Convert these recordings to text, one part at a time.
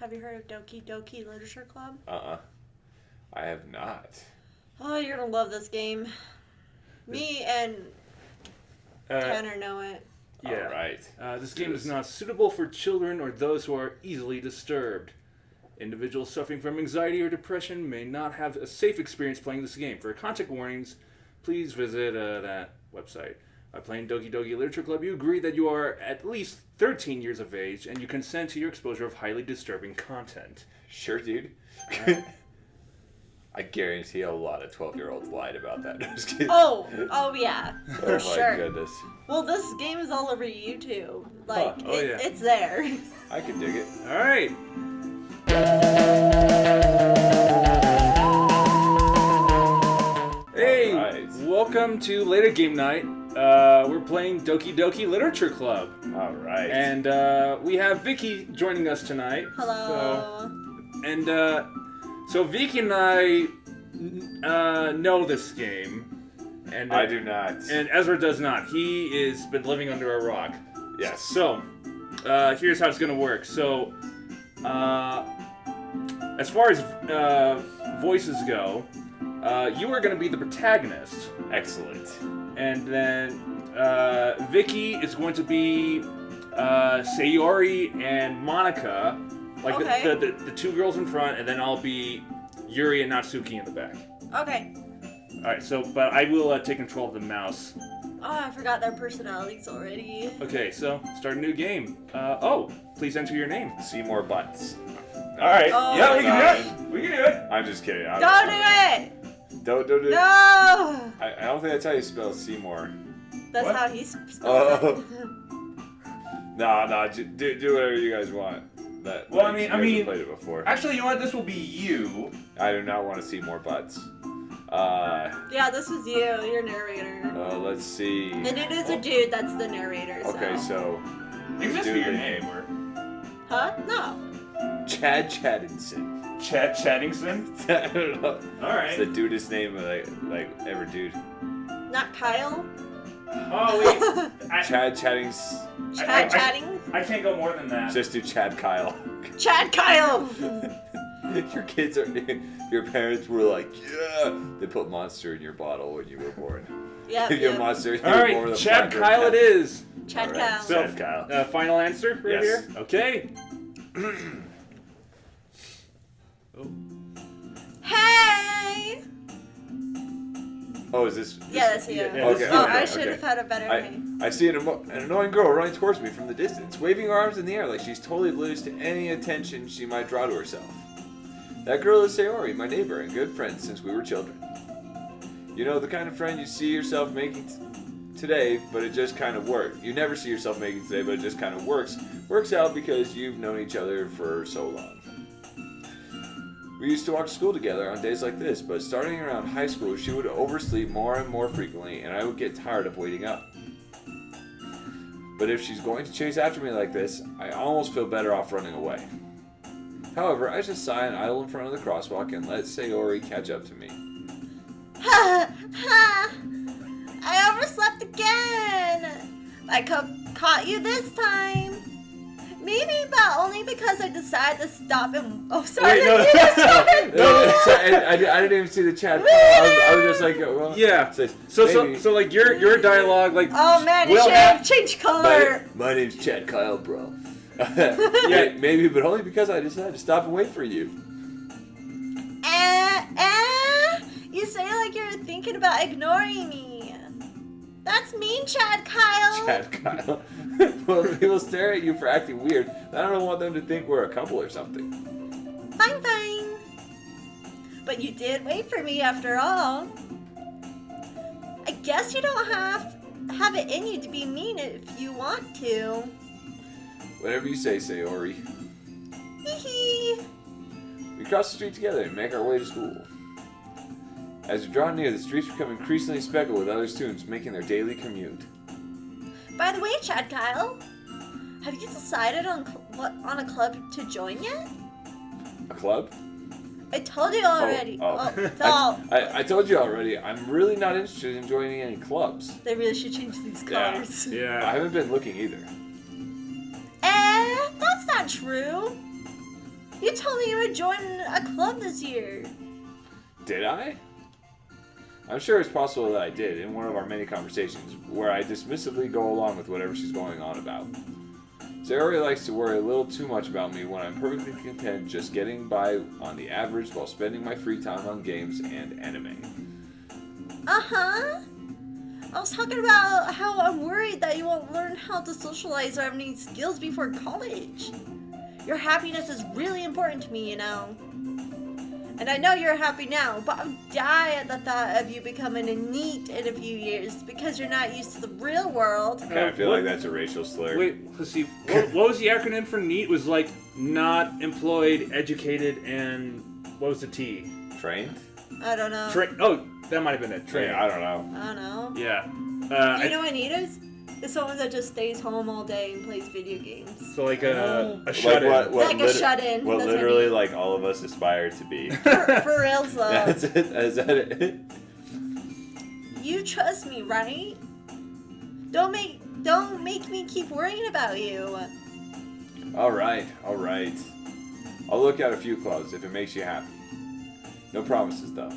Have you heard of Doki Doki Literature Club? I have not. Oh, you're gonna love this game. Me and Tanner know it. Yeah. All right. This game is not suitable for children or those who are easily disturbed. Individuals suffering from anxiety or depression may not have a safe experience playing this game. For contact warnings, please visit that website. By playing Doki Doki Literature Club, you agree that you are at least 13 years of age and you consent to your exposure of highly disturbing content. Sure, dude. I guarantee a lot of 12-year-olds lied about that. No, just kidding. Oh yeah, for Oh sure. my goodness. Well, this game is all over YouTube. Like, Oh, yeah. it's there. I can dig it. All right. Hey, All right. welcome to Later Game Night. We're playing Doki Doki Literature Club. All right. And we have Viki joining us tonight. Hello. So Viki and I know this game. And I do not. And Ezra does not. He is been living under a rock. Yes. So, here's how it's going to work. So, as far as voices go, you are going to be the protagonist. Excellent. And then Viki is going to be Sayori and Monika, like Okay. the two girls in front, and then I'll be Yuri and Natsuki in the back. Okay. All right. So, but I will take control of the mouse. Oh, I forgot their personalities already. Okay. So, start a new game. Please enter your name. Seymour Butts. All right. Oh. Yeah, we can do it. We can do it. I'm just kidding. Don't do it! Don't do it. No! I don't think that's how you spell Seymour. That's What? how he spells Oh. it. No, do whatever you guys want. Well, you I guys mean- have played it before. Actually, you know what? This will be you. I do not want to see more butts. Yeah, this was you. You're narrator. Let's see. And it is a dude that's the narrator, so. Okay, so It can just Do be your the name. name. Or Huh? No. Chad Chaddinson. Chad Chattingson. I don't know. All right. It's the dudest name like ever, dude. Not Kyle? Oh wait. Chad Chaddings. Chad chatting? I can't go more than that. Just do ChadKyle. ChadKyle! Your kids are. Your parents were like, yeah. They put Monster in your bottle when you were born. Yep. Give you a yep. Monster. All right, ChadKyle it is. ChadKyle. So, ChadKyle. final answer right Yes. here. Okay. Hey! Oh, is this? Yeah, that's you. Yeah, Okay. Oh, okay, I should okay. have had a better name. I see an annoying girl running towards me from the distance, waving her arms in the air like she's totally oblivious to any attention she might draw to herself. That girl is Sayori, my neighbor and good friend since we were children. You know, the kind of friend you see yourself making today, but it just kind of works. You never see yourself making today, but it just kind of works. Works out because you've known each other for so long. We used to walk to school together on days like this, but starting around high school, she would oversleep more and more frequently, and I would get tired of waiting up. But if she's going to chase after me like this, I almost feel better off running away. However, I just sigh and idle in front of the crosswalk and let Sayori catch up to me. Ha! Ha! I overslept again! I caught you this time! Maybe, but only because I decided to stop and... Oh, sorry. Wait, no. I didn't even see the chat. I was just like, well, Yeah. says, So maybe- like your dialogue like. Oh, man, it will should have- have changed color. My name's ChadKyle, bro. Yeah, maybe, but only because I decided to stop and wait for you. You say like you're thinking about ignoring me. That's mean, ChadKyle. ChadKyle. Well, people stare at you for acting weird. I don't want them to think we're a couple or something. Fine, fine. But you did wait for me after all. I guess you don't have it in you to be mean if you want to. Whatever you say, Sayori. Hee hee. We cross the street together and make our way to school. As we draw near, the streets become increasingly speckled with other students making their daily commute. By the way, ChadKyle, have you decided on a club to join yet? A club? I told you already. I told you already, I'm really not interested in joining any clubs. They really should change these colors. I Yeah. haven't been looking either. That's not true. told me you would join a club this year. Did I? I'm sure it's possible that I did in one of our many conversations, where I dismissively go along with whatever she's going on about. Sayori likes to worry a little too much about me when I'm perfectly content just getting by on the average while spending my free time on games and anime. Uh-huh. I was talking about how I'm worried that you won't learn how to socialize or have any skills before college. Your happiness is really important to me, you know. And I know you're happy now, but I'm dying at the thought of you becoming a NEET in a few years because you're not used to the real world. I kind of feel like that's a racial slur. Wait, let's see. What was the acronym for NEET? It was like not employed, educated, and what was the T? Trained? I don't know. Oh, that might have been it. Trained. Yeah, I don't know. I don't know. Yeah. Do you know what NEET is? It's someone that just stays home all day and plays video games. So like a Like shut-in. Like a shut-in. What That's literally, what I like, all of us aspire to be. For real, though. That's it? Is that it? You trust me, right? Don't make me keep worrying about you. Alright. I'll look at a few clubs if it makes you happy. No promises, though.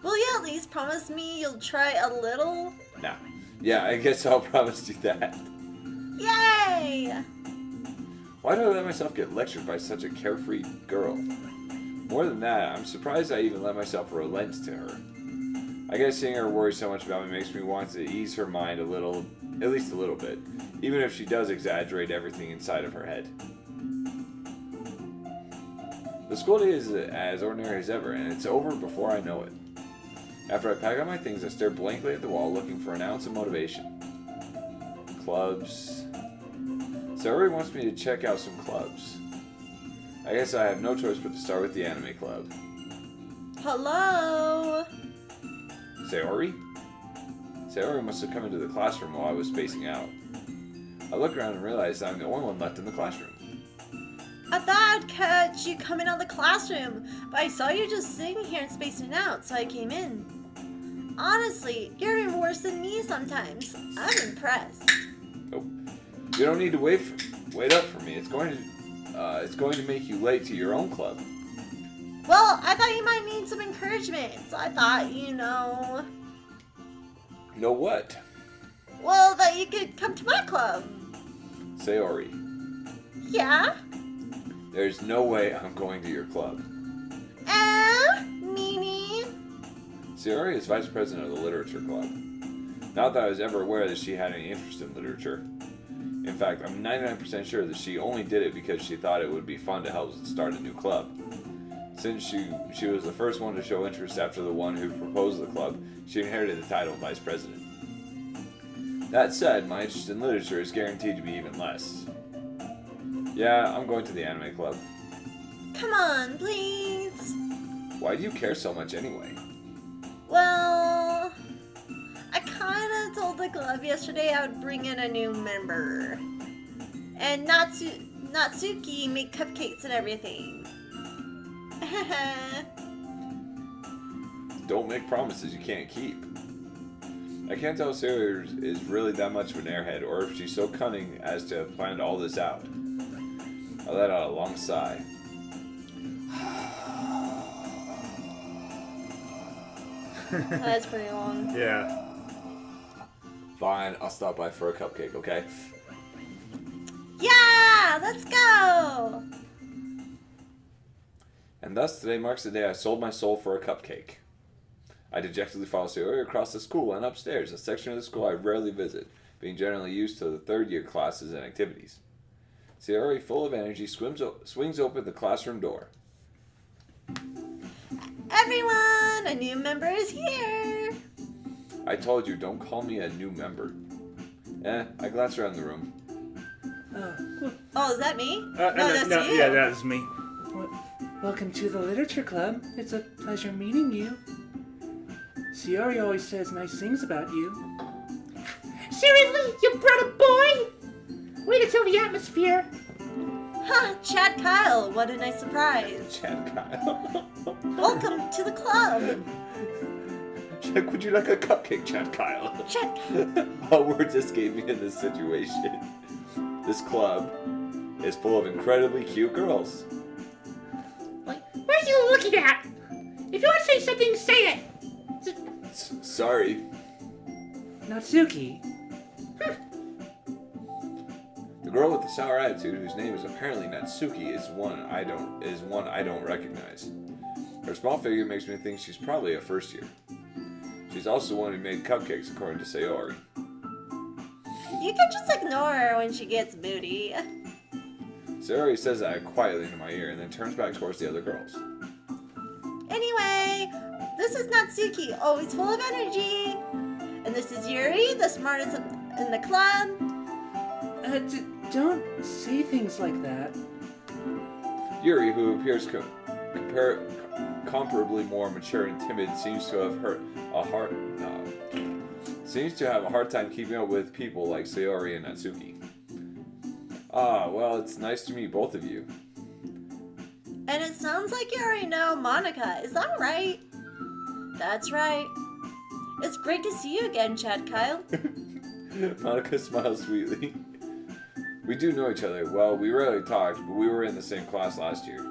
Will you at least promise me you'll try a little? Nah. Yeah, I guess I'll promise you that. Yay! Why do I let myself get lectured by such a carefree girl? More than that, I'm surprised I even let myself relent to her. I guess seeing her worry so much about me makes me want to ease her mind a little, at least a little bit, even if she does exaggerate everything inside of her head. The school day is as ordinary as ever, and it's over before I know it. After I pack up my things, I stare blankly at the wall looking for an ounce of motivation. Clubs. Sayori wants me to check out some clubs. I guess I have no choice but to start with the anime club. Hello? Sayori? Sayori must have come into the classroom while I was spacing out. I look around and realize I'm the only one left in the classroom. I thought I'd catch you coming out of the classroom, but I saw you just sitting here and spacing out, so I came in. Honestly, you're even worse than me sometimes. I'm impressed. Nope. You don't need to wait up for me. It's going to make you late to your own club. Well, I thought you might need some encouragement, so I thought, you know... Know what? Well, that you could come to my club. Sayori. Yeah? There's no way I'm going to your club. Mimi? Sayori is vice president of the literature club. Not that I was ever aware that she had any interest in literature. In fact, I'm 99% sure that she only did it because she thought it would be fun to help start a new club. Since she was the first one to show interest after the one who proposed the club, she inherited the title of vice president. That said, my interest in literature is guaranteed to be even less. Yeah, I'm going to the anime club. Come on, please. Why do you care so much anyway? Well, I kinda told the club yesterday I would bring in a new member. And Natsuki make cupcakes and everything. Don't make promises you can't keep. I can't tell if Sarah is really that much of an airhead or if she's so cunning as to have planned all this out. I let out a long sigh. That's pretty long. Yeah. Fine, I'll stop by for a cupcake, okay? Yeah, let's go. And thus today marks the day I sold my soul for a cupcake. I dejectedly follow Sayori across the school and upstairs, a section of the school I rarely visit, being generally used to the third-year classes and activities. Sayori, full of energy, swings open the classroom door. Everyone, a new member is here. I told you, don't call me a new member. I glance around the room. Oh, is that me? No, that's you. Yeah, that's me. Welcome to the Literature Club. It's a pleasure meeting you. Sayori always says nice things about you. Seriously? You brought a boy? Way to tell the atmosphere. Huh, ChadKyle, what a nice surprise. ChadKyle. Welcome to the club. Would you like a cupcake, ChadKyle? ChadKyle. What words escape me in this situation? This club is full of incredibly cute girls. Natsuki that! If you want to say something, say it! Sorry. Natsuki? The girl with the sour attitude, whose name is apparently Natsuki, is one I don't recognize. Her small figure makes me think she's probably a first year. She's also the one who made cupcakes, according to Sayori. You can just ignore her when she gets moody. Sayori says that quietly into my ear and then turns back towards the other girls. Anyway, this is Natsuki, always full of energy. And this is Yuri, the smartest in the club. Don't say things like that. Yuri, who appears comparably more mature and timid, seems to have a hard time keeping up with people like Sayori and Natsuki. Well, it's nice to meet both of you. And it sounds like you already know Monika, is that right? That's right. It's great to see you again, ChadKyle. Monika smiles sweetly. We do know each other. Well, we rarely talked, but we were in the same class last year.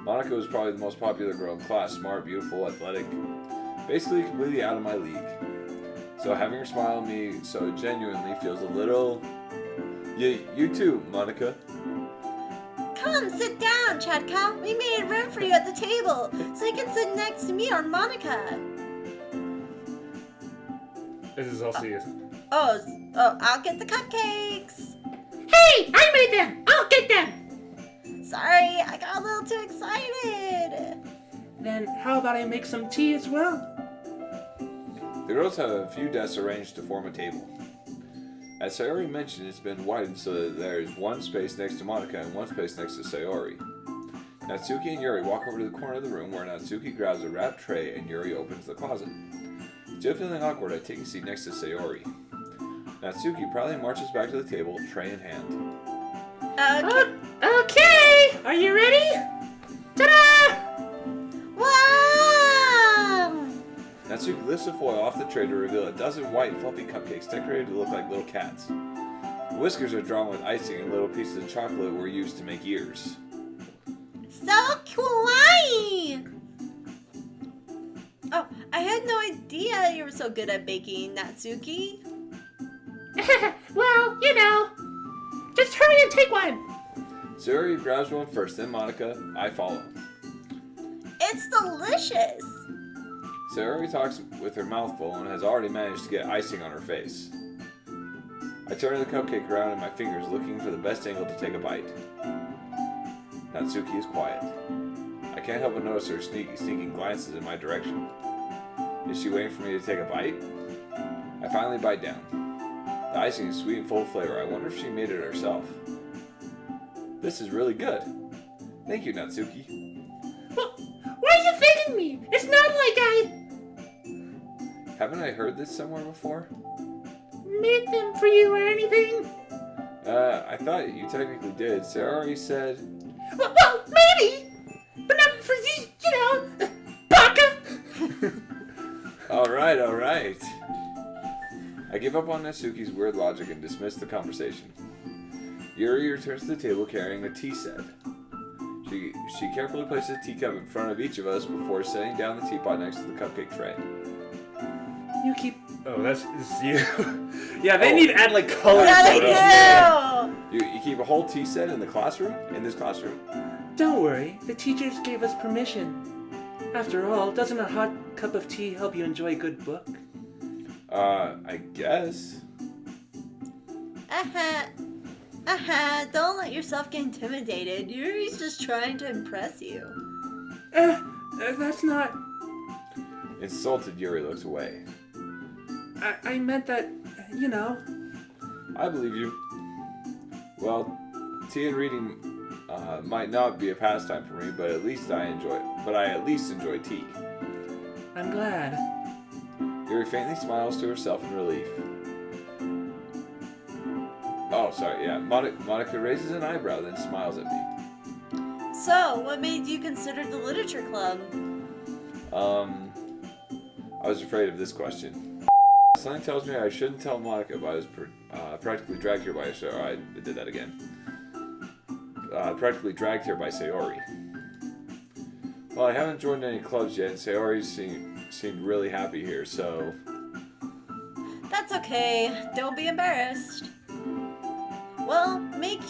Monika was probably the most popular girl in class, smart, beautiful, athletic, basically completely out of my league. So having her smile at me so genuinely feels a little... You too, Monika. Come, sit down, ChadKyle. We made room for you at the table, so you can sit next to me or Monika. This is also you. Oh, I'll get the cupcakes. Hey! I made them! I'll get them! Sorry, I got a little too excited. Then how about I make some tea as well? The girls have a few desks arranged to form a table. As Sayori mentioned, it's been widened so that there's one space next to Monika and one space next to Sayori. Natsuki and Yuri walk over to the corner of the room where Natsuki grabs a wrapped tray and Yuri opens the closet. Still feeling awkward, I take a seat next to Sayori. Natsuki proudly marches back to the table, tray in hand. Okay! Are you ready? Ta-da! Wow! Natsuki lifts the foil off the tray to reveal a dozen white, fluffy cupcakes decorated to look like little cats. The whiskers are drawn with icing and little pieces of chocolate were used to make ears. So kawaii! Oh, I had no idea you were so good at baking, Natsuki. Well, you know. Just hurry and take one. Sayori grabs one first, then Monika. I follow. It's delicious. Sayori talks with her mouth full and has already managed to get icing on her face. I turn the cupcake around in my fingers, looking for the best angle to take a bite. Natsuki is quiet. I can't help but notice her sneaking glances in my direction. Is she waiting for me to take a bite? I finally bite down. The icing is sweet and full of flavor. I wonder if she made it herself. This is really good. Thank you, Natsuki. Well, why are you thanking me? It's not like I Haven't I heard this somewhere before? made them for you or anything. I thought you technically did. Sayori said... Well, maybe, but not for you know, baka. Alright. I give up on Natsuki's weird logic and dismiss the conversation. Yuri returns to the table carrying a tea set. She carefully places a teacup in front of each of us before setting down the teapot next to the cupcake tray. You keep. Oh, that's you. Yeah, they need to add like color. Yeah, they photos. do. You keep a whole tea set in the classroom? In this classroom? Don't worry, the teachers gave us permission. After all, doesn't a hot cup of tea help you enjoy a good book? I guess. Don't let yourself get intimidated. Yuri's just trying to impress you. That's not. Insulted, Yuri looks away. I meant that, you know. I believe you. Well, tea and reading might not be a pastime for me, but I at least enjoy tea. I'm glad. Yuri faintly smiles to herself in relief. Oh, sorry, yeah. Monika raises an eyebrow, then smiles at me. So, what made you consider the literature club? I was afraid of this question. Something tells me I shouldn't tell Monika, but I was practically dragged here by Sayori. I did that again. Practically dragged here by Sayori. Well, I haven't joined any clubs yet, and Sayori seemed really happy here, so... That's okay. Don't be embarrassed. Well, make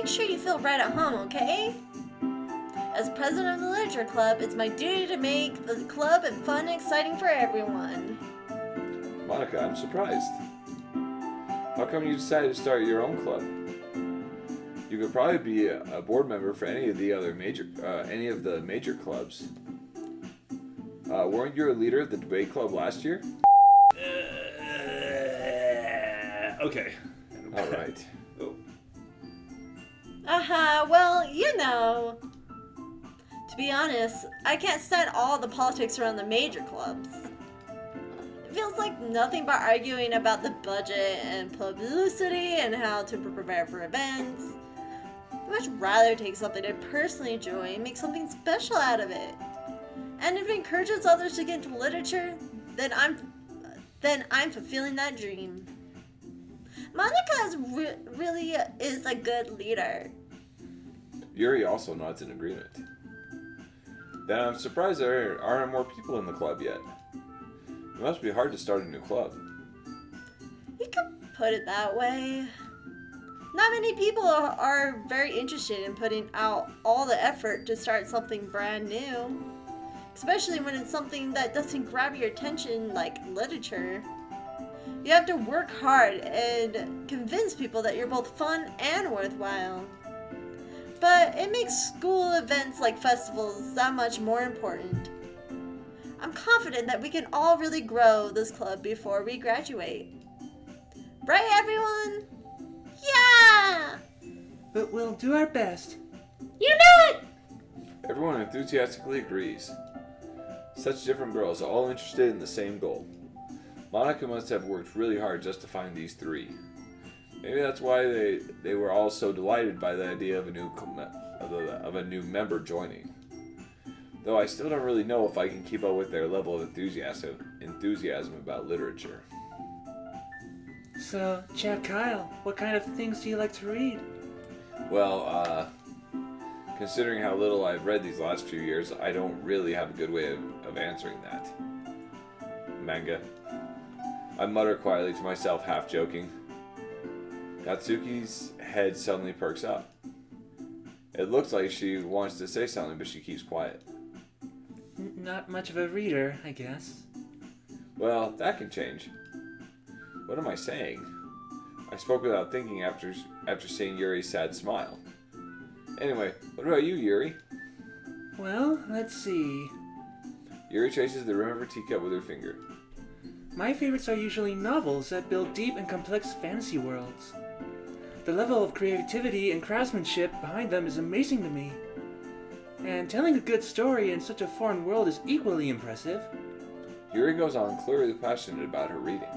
sure you feel right at home, okay? As president of the Literature Club, it's my duty to make the club fun and exciting for everyone. Monika, I'm surprised. How come you decided to start your own club? You could probably be a board member for any of the major clubs. Weren't you a leader of the debate club last year? Okay. All right. Well, you know. To be honest, I can't stand all the politics around the major clubs. It feels like nothing but arguing about the budget and publicity and how to prepare for events. I'd much rather take something I personally enjoy and make something special out of it. And if it encourages others to get into literature, then I'm fulfilling that dream. Monika really is a good leader. Yuri also nods in agreement. Then I'm surprised there aren't more people in the club yet. It must be hard to start a new club. You could put it that way. Not many people are very interested in putting out all the effort to start something brand new. Especially when it's something that doesn't grab your attention like literature. You have to work hard and convince people that you're both fun and worthwhile. But it makes school events like festivals that much more important. I'm confident that we can all really grow this club before we graduate. Right, everyone? Yeah! But we'll do our best. You know it! Everyone enthusiastically agrees. Such different girls, all interested in the same goal. Monika must have worked really hard just to find these three. Maybe that's why they were all so delighted by the idea of a new member joining. Though I still don't really know if I can keep up with their level of enthusiasm about literature. So, ChadKyle, what kind of things do you like to read? Well, considering how little I've read these last few years, I don't really have a good way of answering that. Manga. I mutter quietly to myself, half joking. Natsuki's head suddenly perks up. It looks like she wants to say something, but she keeps quiet. Not much of a reader, I guess. Well, that can change. What am I saying? I spoke without thinking after seeing Yuri's sad smile. Anyway, what about you, Yuri? Well, let's see. Yuri traces the rim of her teacup with her finger. My favorites are usually novels that build deep and complex fantasy worlds. The level of creativity and craftsmanship behind them is amazing to me. And telling a good story in such a foreign world is equally impressive. Yuri goes on clearly passionate about her reading.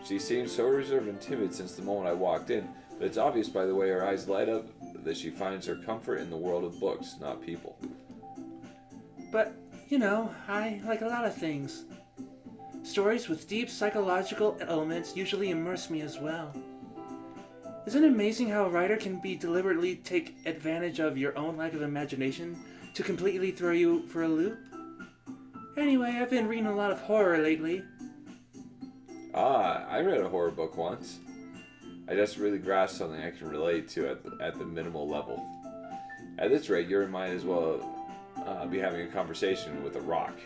She seems so reserved and timid since the moment I walked in, but it's obvious by the way her eyes light up that she finds her comfort in the world of books, not people. But, you know, I like a lot of things. Stories with deep psychological elements usually immerse me as well. Isn't it amazing how a writer can deliberately take advantage of your own lack of imagination to completely throw you for a loop? Anyway, I've been reading a lot of horror lately. I read a horror book once. I just really grasped something I can relate to at the minimal level. At this rate, Yuri might as well be having a conversation with a rock.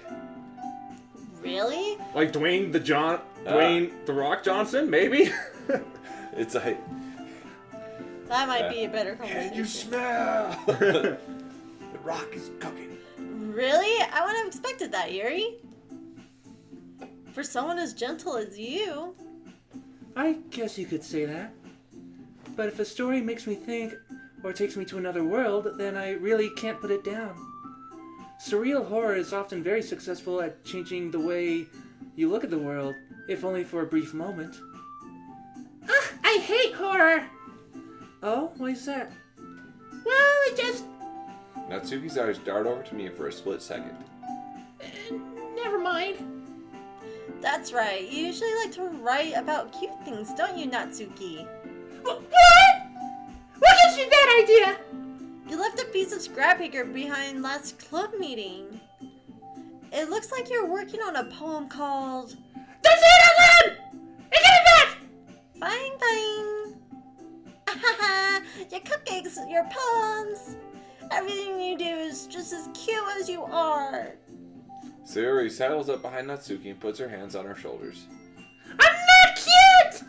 Really? Like Dwayne the Rock Johnson, maybe? It's like... That might be a better conversation. Can you smell? The rock is cooking. Really? I wouldn't have expected that, Yuri. For someone as gentle as you. I guess you could say that. But if a story makes me think, or takes me to another world, then I really can't put it down. Surreal horror is often very successful at changing the way you look at the world, if only for a brief moment. Ah, I hate horror! Oh, why is that? Well, it just... Natsuki's eyes dart over to me for a split second. Never mind. That's right. You usually like to write about cute things, don't you, Natsuki? What? What gives you that idea? You You left a piece of scrap paper behind last club meeting. It looks like you're working on a poem called... Don't say it out loud! I get it back! Fine, fine. Your cupcakes, your poems. Everything you do is just as cute as you are. Sayori sidles up behind Natsuki and puts her hands on her shoulders. I'm not cute!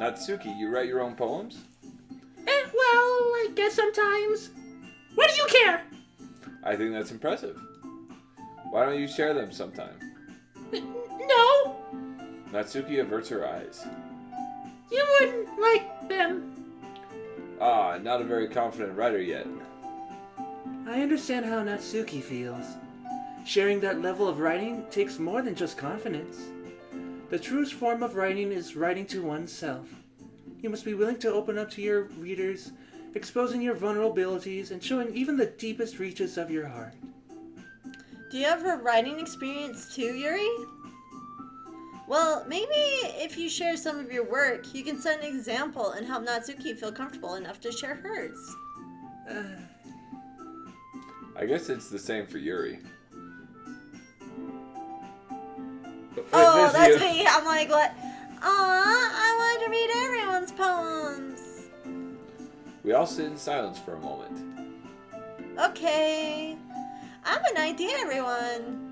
Natsuki, you write your own poems? Well, I guess sometimes. What do you care? I think that's impressive. Why don't you share them sometime? No, Natsuki averts her eyes. you wouldn't like them. Ah, not a very confident writer yet. I understand how Natsuki feels. Sharing that level of writing takes more than just confidence. The truest form of writing is writing to oneself. You must be willing to open up to your readers, exposing your vulnerabilities and showing even the deepest reaches of your heart. Do you have a writing experience too, Yuri? Well, maybe if you share some of your work, you can set an example and help Natsuki feel comfortable enough to share hers. I guess it's the same for Yuri. Oh, that's me. I'm like, what? Aw, I wanted to read everyone's poems. We all sit in silence for a moment. Okay. I have an idea, everyone.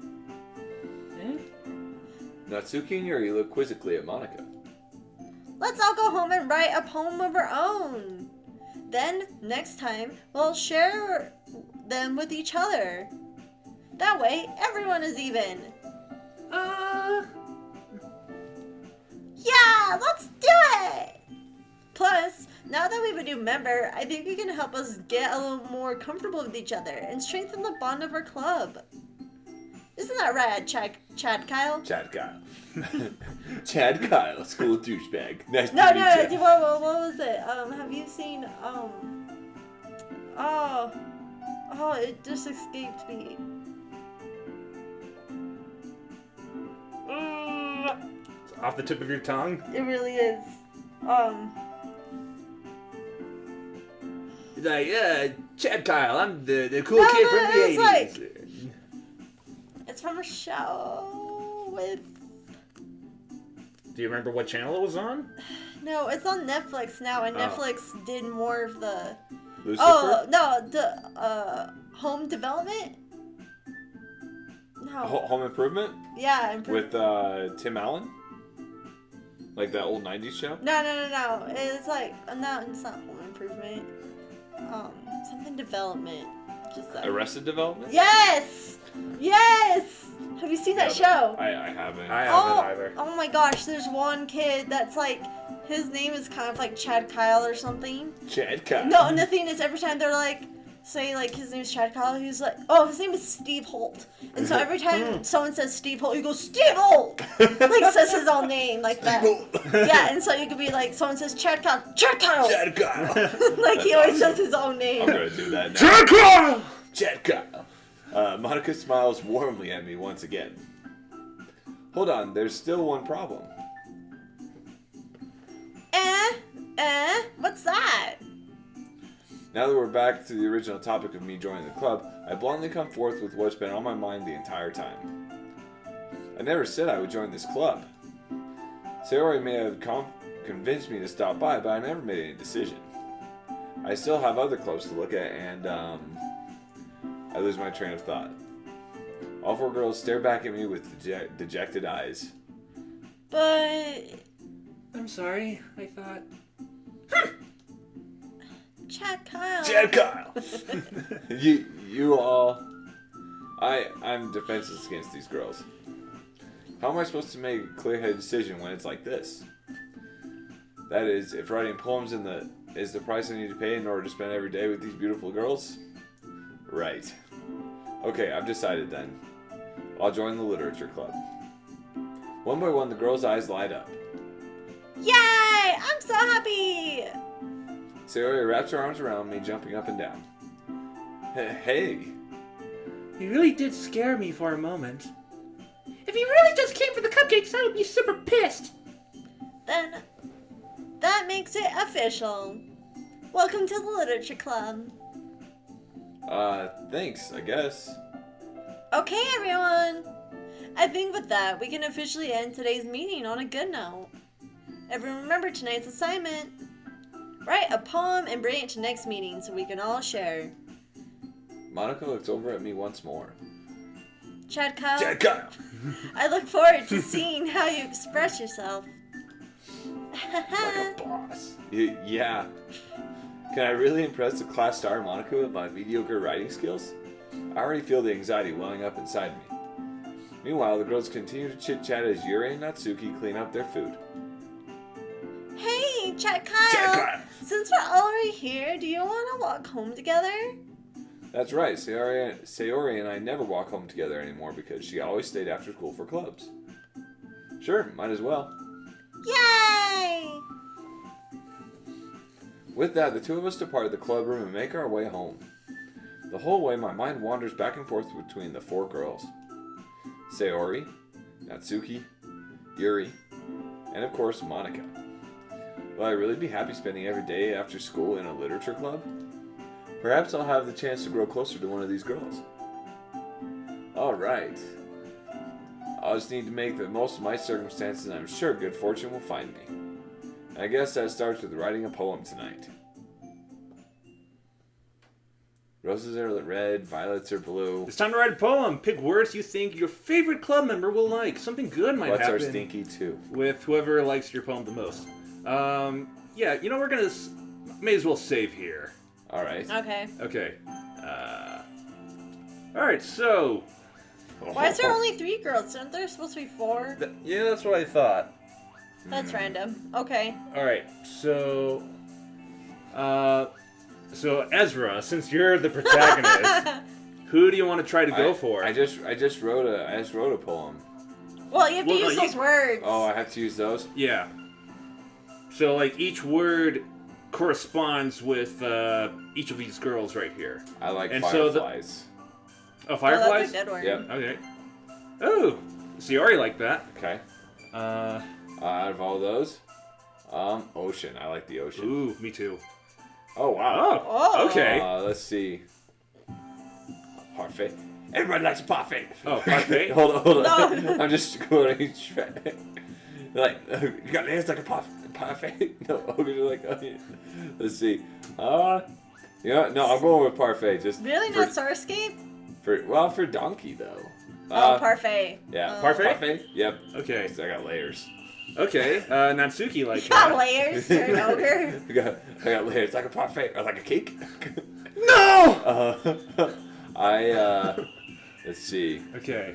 Natsuki and Yuri look quizzically at Monika. Let's all go home and write a poem of our own. Then, next time, we'll share them with each other. That way, everyone is even. Yeah, let's do it! Plus, now that we have a new member, I think you can help us get a little more comfortable with each other and strengthen the bond of our club. Isn't that right, ChadKyle? ChadKyle. ChadKyle, school douchebag. Nice No, to meet you. what was it? Have you seen, it just escaped me. It's off the tip of your tongue? It really is. He's like, ChadKyle, I'm the cool No, kid no, from the it's 80s. It's from a show with... Do you remember what channel it was on? No, it's on Netflix now, and Netflix did more of the... Lucifer? Oh, no, the, Home Development? No. Home Improvement? Yeah, With Tim Allen? Like that old 90s show? No. It's like, no, it's not Home Improvement. Something Development. Just like... Arrested Development? Yes! Yes! Have you seen that show? I haven't. I haven't either. Oh my gosh, there's one kid that's like, his name is kind of like ChadKyle or something. ChadKyle. No, and the thing is, every time they're like, say like his name is ChadKyle, he's like, oh, his name is Steve Holt. And so every time someone says Steve Holt, he goes, Steve Holt! Like says his own name like that. Yeah, and so you could be like, someone says ChadKyle. ChadKyle. Like he always says his own name. I'm gonna do that now. ChadKyle! ChadKyle. Monika smiles warmly at me once again. Hold on, there's still one problem. What's that? Now that we're back to the original topic of me joining the club, I bluntly come forth with what's been on my mind the entire time. I never said I would join this club. Sayori may have convinced me to stop by, but I never made any decision. I still have other clubs to look at, and I lose my train of thought. All four girls stare back at me with dejected eyes. But... I'm sorry, I thought... ChadKyle. ChadKyle! you all... I'm defenseless against these girls. How am I supposed to make a clear-headed decision when it's like this? That is, if writing poems is the price I need to pay in order to spend every day with these beautiful girls? Right. Okay, I've decided then. I'll join the literature club. One by one, the girls' eyes light up. Yay! I'm so happy! Sayori wraps her arms around me, jumping up and down. Hey! You really did scare me for a moment. If you really just came for the cupcakes, I would be super pissed. Then, that makes it official. Welcome to the Literature Club. Thanks, I guess. Okay, everyone. I think with that, we can officially end today's meeting on a good note. Everyone remember tonight's assignment. Write a poem and bring it to next meeting so we can all share. Monika looks over at me once more. ChadKyle, ChadKyle! I look forward to seeing how you express yourself. Like a boss. Yeah. Can I really impress the class star Monika with my mediocre writing skills? I already feel the anxiety welling up inside me. Meanwhile, the girls continue to chit-chat as Yuri and Natsuki clean up their food. Hey, ChadKyle! Since we're already here, do you want to walk home together? That's right, Sayori and I never walk home together anymore because she always stayed after school for clubs. Sure, might as well. Yay! With that, the two of us depart the club room and make our way home. The whole way, my mind wanders back and forth between the four girls. Sayori, Natsuki, Yuri, and of course, Monika. Will I really be happy spending every day after school in a literature club? Perhaps I'll have the chance to grow closer to one of these girls. Alright. I'll just need to make the most of my circumstances and I'm sure good fortune will find me. And I guess that starts with writing a poem tonight. Roses are red, violets are blue. It's time to write a poem. Pick words you think your favorite club member will like. Something good might What's happen. our stinky two? With whoever likes your poem the most. Yeah, you know, we're gonna... May as well save here. Alright. Okay. Okay. Alright, so... Why is there only 3 girls? Aren't there supposed to be 4? Yeah, that's what I thought. That's random. Okay. Alright, so... So Ezra, since you're the protagonist, who do you want to try to go for? I just wrote a poem. Well, you have to use those words. Oh, I have to use those? Yeah. So, like, each word corresponds with each of these girls right here. I like And fireflies. Oh, fireflies? Oh, that's a good word. Yep. Okay. Oh, so you already like that. Okay. Uh, Out of all those, ocean. I like the ocean. ooh, me too. Oh, wow. Oh, okay. Let's see. Parfait. Everybody likes parfait. Oh, parfait? hold on. No. I'm just quoting Shrek. Like, you got nails like a parfait? No, ogres are like, oh, yeah. Let's see. Yeah, no, I'm going with parfait. Just Really? for, Not Starscape? for donkey, though. Parfait. Yeah. Parfait? Parfait? Yep. Okay. 'Cause I got layers. Okay. Natsuki like You got that. layers. You're an ogre. I got layers like a parfait, or like a cake. No! Let's see. Okay.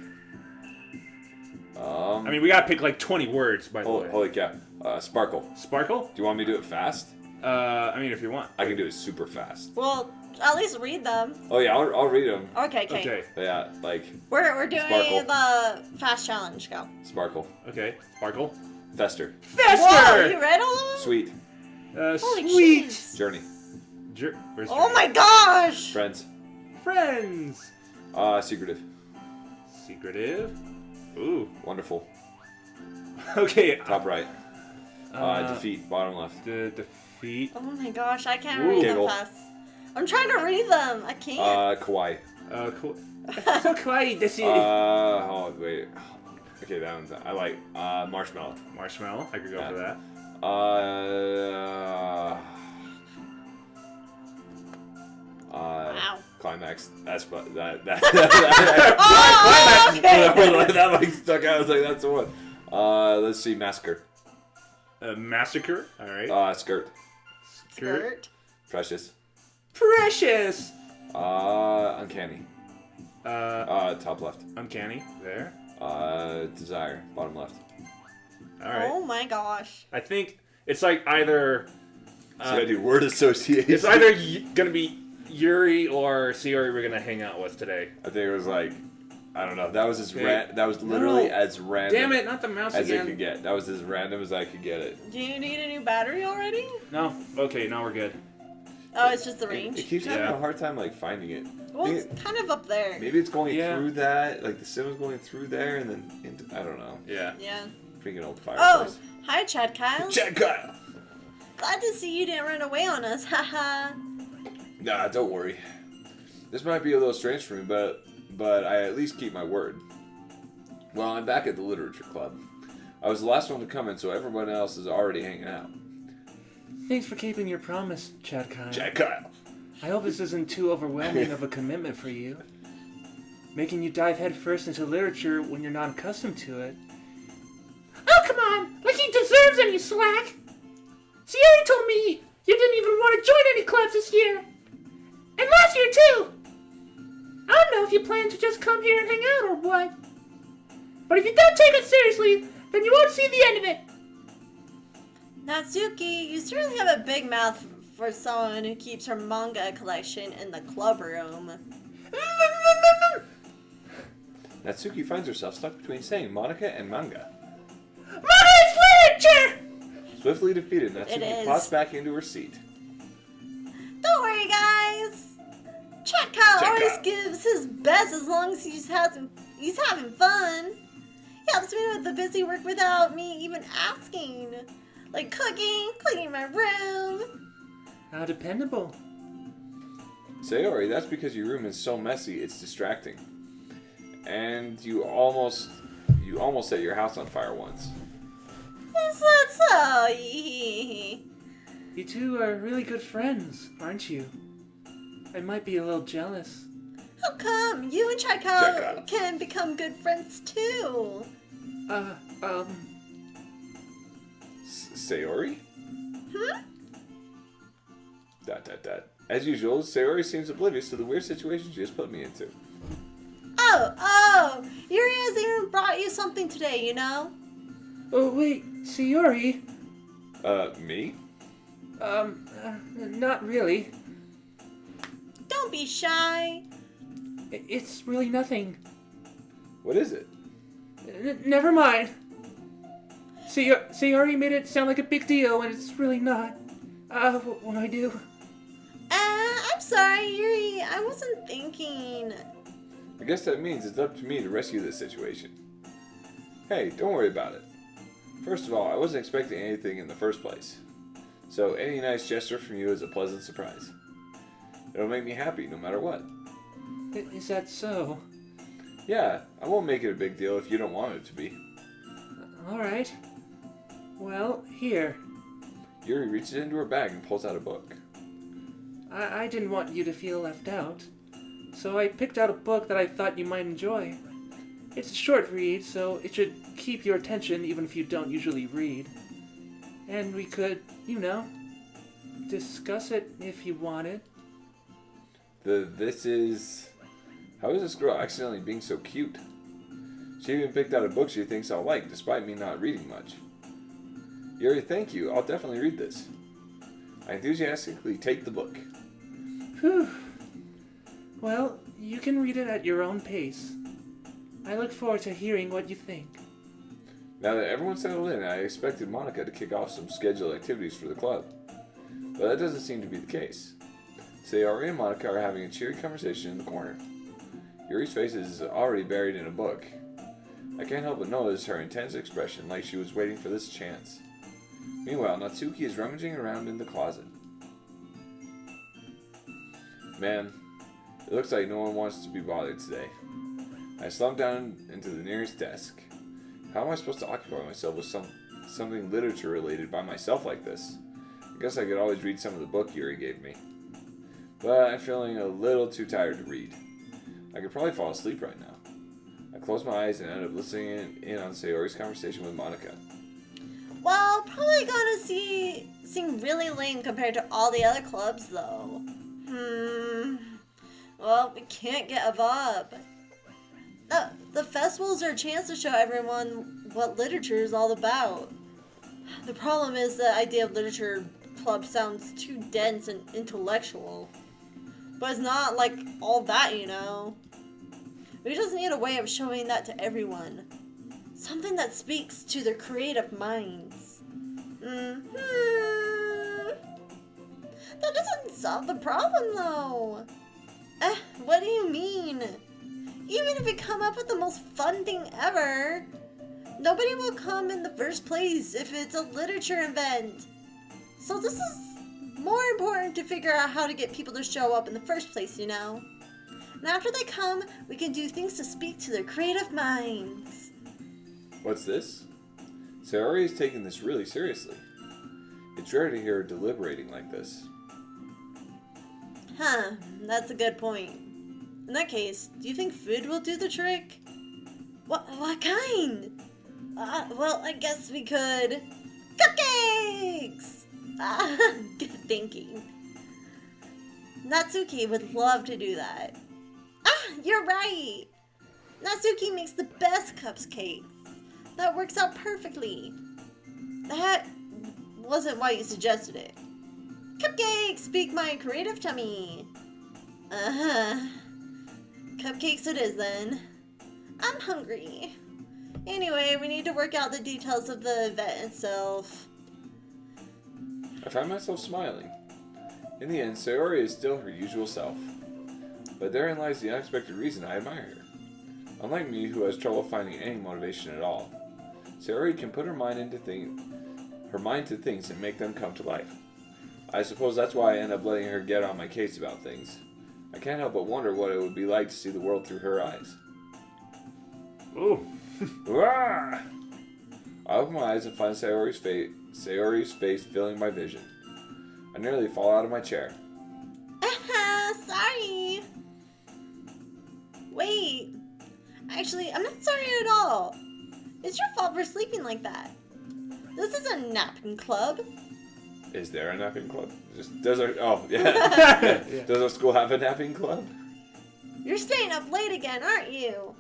I I mean, we gotta pick like 20 words, by the way. holy cow. Sparkle. Sparkle? Do you want me to do it fast? I mean, if you want. I can do it super fast. Well, at least read them. Oh yeah, I'll read them. Okay. Okay. Yeah, like We're doing Sparkle. the fast challenge. Go. sparkle, Okay. Sparkle. fester, Whoa! You read all of them? sweet, Holy Sweet. jeez. journey, Where's Oh Journey? my gosh! friends, Friends. secretive, Secretive. Ooh. wonderful, Okay. top right, defeat, bottom left, The defeat. Oh my gosh, I can't Ooh. read Giggle. them fast. I'm trying to read them. I can't. kawaii. Cool. So kawaii desu. Oh wait, okay, that one's I like marshmallow. Marshmallow. I could go for that. Wow. Climax. That's that. Oh, okay. That like stuck out. I was like, that's the one. Let's see, massacre. Massacre. All right. Skirt. Skirt. Precious. Precious. Uncanny. Top left. Uncanny. There. Desire. Bottom left. All right. Oh my gosh. I think it's like either. So I do word association. It's either gonna be Yuri or Sayori we're gonna hang out with today. I think it was like, I don't know. That was as Okay. that was literally No. as random. Damn it! Not the mouse As again. it could get. That was as random as I could get it. Do you need a new battery already? No. Okay. Now we're good. Oh, it's just the It range. keeps having Yeah. a hard time like finding it. Well, it's kind of up there. Maybe it's going Yeah. through that, like the sim is going through there, and then into, I don't know. Yeah. Yeah. Freaking old Oh, fireplace. hi, ChadKyle. ChadKyle. Glad to see you didn't run away on us, haha. Nah, don't worry. This might be a little strange for me, but I at least keep my word. Well, I'm back at the literature club. I was the last one to come in, so everyone else is already hanging out. Thanks for keeping your promise, ChadKyle. ChadKyle! I hope this isn't too overwhelming of a commitment for you. Making you dive headfirst into literature when you're not accustomed to it. Oh, come on! Like he deserves any slack! Sierra told me you didn't even want to join any clubs this year! And last year, too! I don't know if you plan to just come here and hang out or what. But if you don't take it seriously, then you won't see the end of it! Natsuki, you certainly have a big mouth for someone who keeps her manga collection in the club room. Natsuki finds herself stuck between saying Monika and manga. Manga is literature! Swiftly defeated, It Natsuki is. plops back into her seat. Don't worry, guys. ChadKyle always ChadKyle. gives his best as long as he's having fun. He helps me with the busy work without me even asking. Like cooking, cleaning my room. How dependable. Sayori, that's because your room is so messy, it's distracting. And you almost set your house on fire once. Is that so? You two are really good friends, aren't you? I might be a little jealous. How come you and ChadKyle ChadKyle. can become good friends too? Sayori? Hmm? ... As usual, Sayori seems oblivious to the weird situation she just put me into. Oh, Yuri has even brought you something today, you know? Oh, wait, Sayori? Me? Not really. Don't be shy. It's really nothing. What is it? Never mind. Sayori made it sound like a big deal, and it's really not. What do I do? I'm sorry, Yuri. I wasn't thinking. I guess that means it's up to me to rescue this situation. Hey, don't worry about it. First of all, I wasn't expecting anything in the first place. So any nice gesture from you is a pleasant surprise. It'll make me happy no matter what. Is that so? Yeah, I won't make it a big deal if you don't want it to be. Alright. Well, here. Yuri reaches into her bag and pulls out a book. I didn't want you to feel left out. So I picked out a book that I thought you might enjoy. It's a short read, so it should keep your attention even if you don't usually read. And we could, discuss it if you wanted. How is this girl accidentally being so cute? She even picked out a book she thinks I'll like, despite me not reading much. Yuri, thank you. I'll definitely read this. I enthusiastically take the book. Whew. Well, you can read it at your own pace. I look forward to hearing what you think. Now that everyone's settled in, I expected Monika to kick off some scheduled activities for the club. But that doesn't seem to be the case. Sayori and Monika are having a cheery conversation in the corner. Yuri's face is already buried in a book. I can't help but notice her intense expression, like she was waiting for this chance. Meanwhile, Natsuki is rummaging around in the closet. Man, it looks like no one wants to be bothered today. I slump down into the nearest desk. How am I supposed to occupy myself with something literature related by myself like this? I guess I could always read some of the book Yuri gave me. But I'm feeling a little too tired to read. I could probably fall asleep right now. I close my eyes and end up listening in on Sayori's conversation with Monika. Well, probably gonna seem really lame compared to all the other clubs, though. Well, we can't give up. The festivals are a chance to show everyone what literature is all about. The problem is the idea of literature club sounds too dense and intellectual. But it's not like all that, We just need a way of showing that to everyone. Something that speaks to their creative minds. That doesn't solve the problem, though. What do you mean? Even if we come up with the most fun thing ever, nobody will come in the first place if it's a literature event. So this is more important to figure out how to get people to show up in the first place, you know? And after they come, we can do things to speak to their creative minds. What's this? Sayori is taking this really seriously. It's rare to hear her deliberating like this. Huh, that's a good point. In that case, do you think food will do the trick? What kind? Well, I guess we could... Cupcakes! Good thinking. Natsuki would love to do that. You're right! Natsuki makes the best cupcakes. That works out perfectly. That wasn't why you suggested it. Cupcakes speak my creative tummy. Cupcakes it is then. I'm hungry. Anyway, we need to work out the details of the event itself. I find myself smiling. In the end, Sayori is still her usual self. But therein lies the unexpected reason I admire her. Unlike me, who has trouble finding any motivation at all, Sayori can put her mind to things and make them come to life. I suppose that's why I end up letting her get on my case about things. I can't help but wonder what it would be like to see the world through her eyes. Ooh. I open my eyes and find Sayori's face filling my vision. I nearly fall out of my chair. Sorry. Wait. Actually, I'm not sorry at all. It's your fault for sleeping like that. This is a napping club. Is there a napping club? Does our school have a napping club? You're staying up late again, aren't you?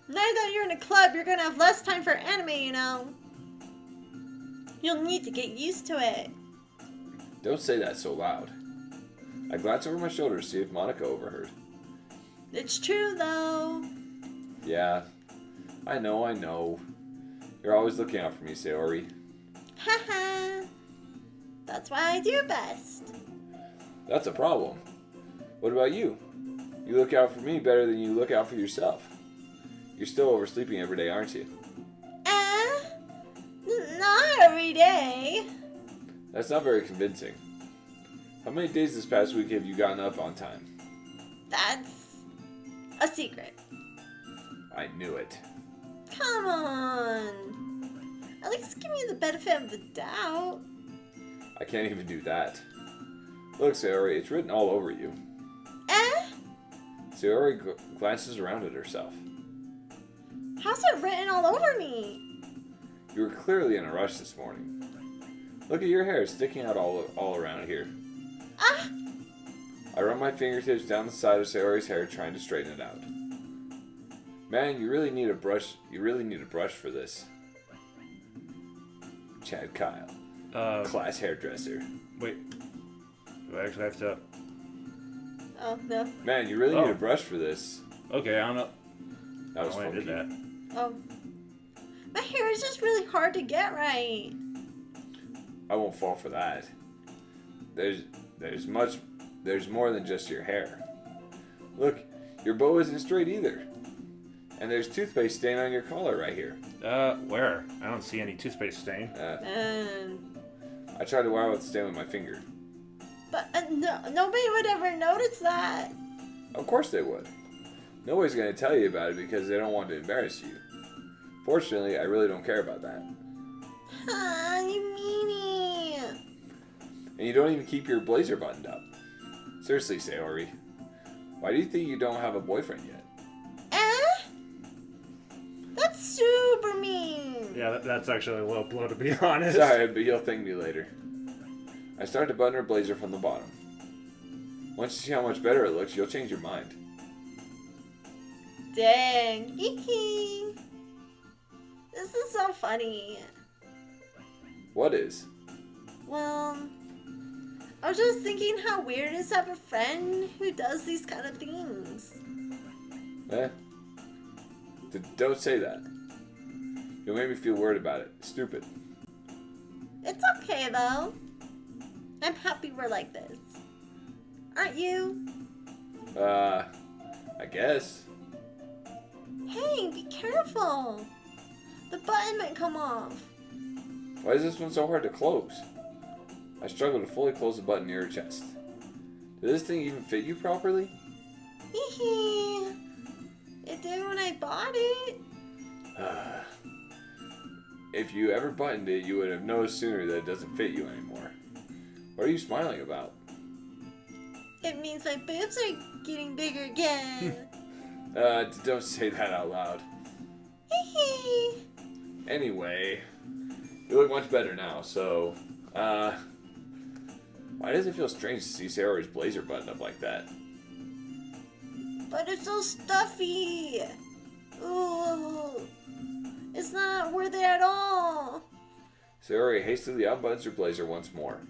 Now that you're in a club, you're gonna have less time for anime, you know. You'll need to get used to it. Don't say that so loud. I glance over my shoulder to see if Monika overheard. It's true, though. Yeah, I know. You're always looking out for me, Sayori. Haha. That's why I do best. That's a problem. What about you? You look out for me better than you look out for yourself. You're still oversleeping every day, aren't you? Not every day. That's not very convincing. How many days this past week have you gotten up on time? That's a secret. I knew it. Come on. At least give me the benefit of the doubt. I can't even do that. Look, Sayori, it's written all over you. Sayori glances around at herself. How's it written all over me? You were clearly in a rush this morning. Look at your hair sticking out all around here. I run my fingertips down the side of Sayori's hair, trying to straighten it out. Man, you really need a brush. You really need a brush for this. ChadKyle, class hairdresser. Wait. Do I actually have to? Oh, no. Man, you really need a brush for this. Okay, I don't know. That was I funky. did that. Oh. My hair is just really hard to get right. I won't fall for that. There's more than just your hair. Look, your bow isn't straight either. And there's toothpaste stain on your collar right here. Where? I don't see any toothpaste stain. I tried to wipe out the stain with my finger. But nobody would ever notice that. Of course they would. Nobody's going to tell you about it because they don't want to embarrass you. Fortunately, I really don't care about that. You meanie. And you don't even keep your blazer buttoned up. Seriously, Sayori. Why do you think you don't have a boyfriend yet? That's super mean. Yeah, that's actually a low blow, to be honest. Sorry, but you'll thank me later. I started to button her blazer from the bottom. Once you see how much better it looks, you'll change your mind. Dang. Viki. This is so funny. What is? Well, I was just thinking how weird it is to have a friend who does these kind of things. Don't say that. You'll make me feel weird about it. Stupid. It's okay, though. I'm happy we're like this. Aren't you? I guess. Hey, be careful. The button might come off. Why is this one so hard to close? I struggle to fully close the button near her chest. Does this thing even fit you properly? Hee. It did when I bought it. If you ever buttoned it, you would have noticed sooner that it doesn't fit you anymore. What are you smiling about? It means my boobs are getting bigger again. Don't say that out loud. Hee. Anyway, you look much better now, so, why does it feel strange to see Sayori's blazer buttoned up like that? But it's so stuffy. Ooh. It's not worth it at all. Sayori hastily unbuttons her blazer once more.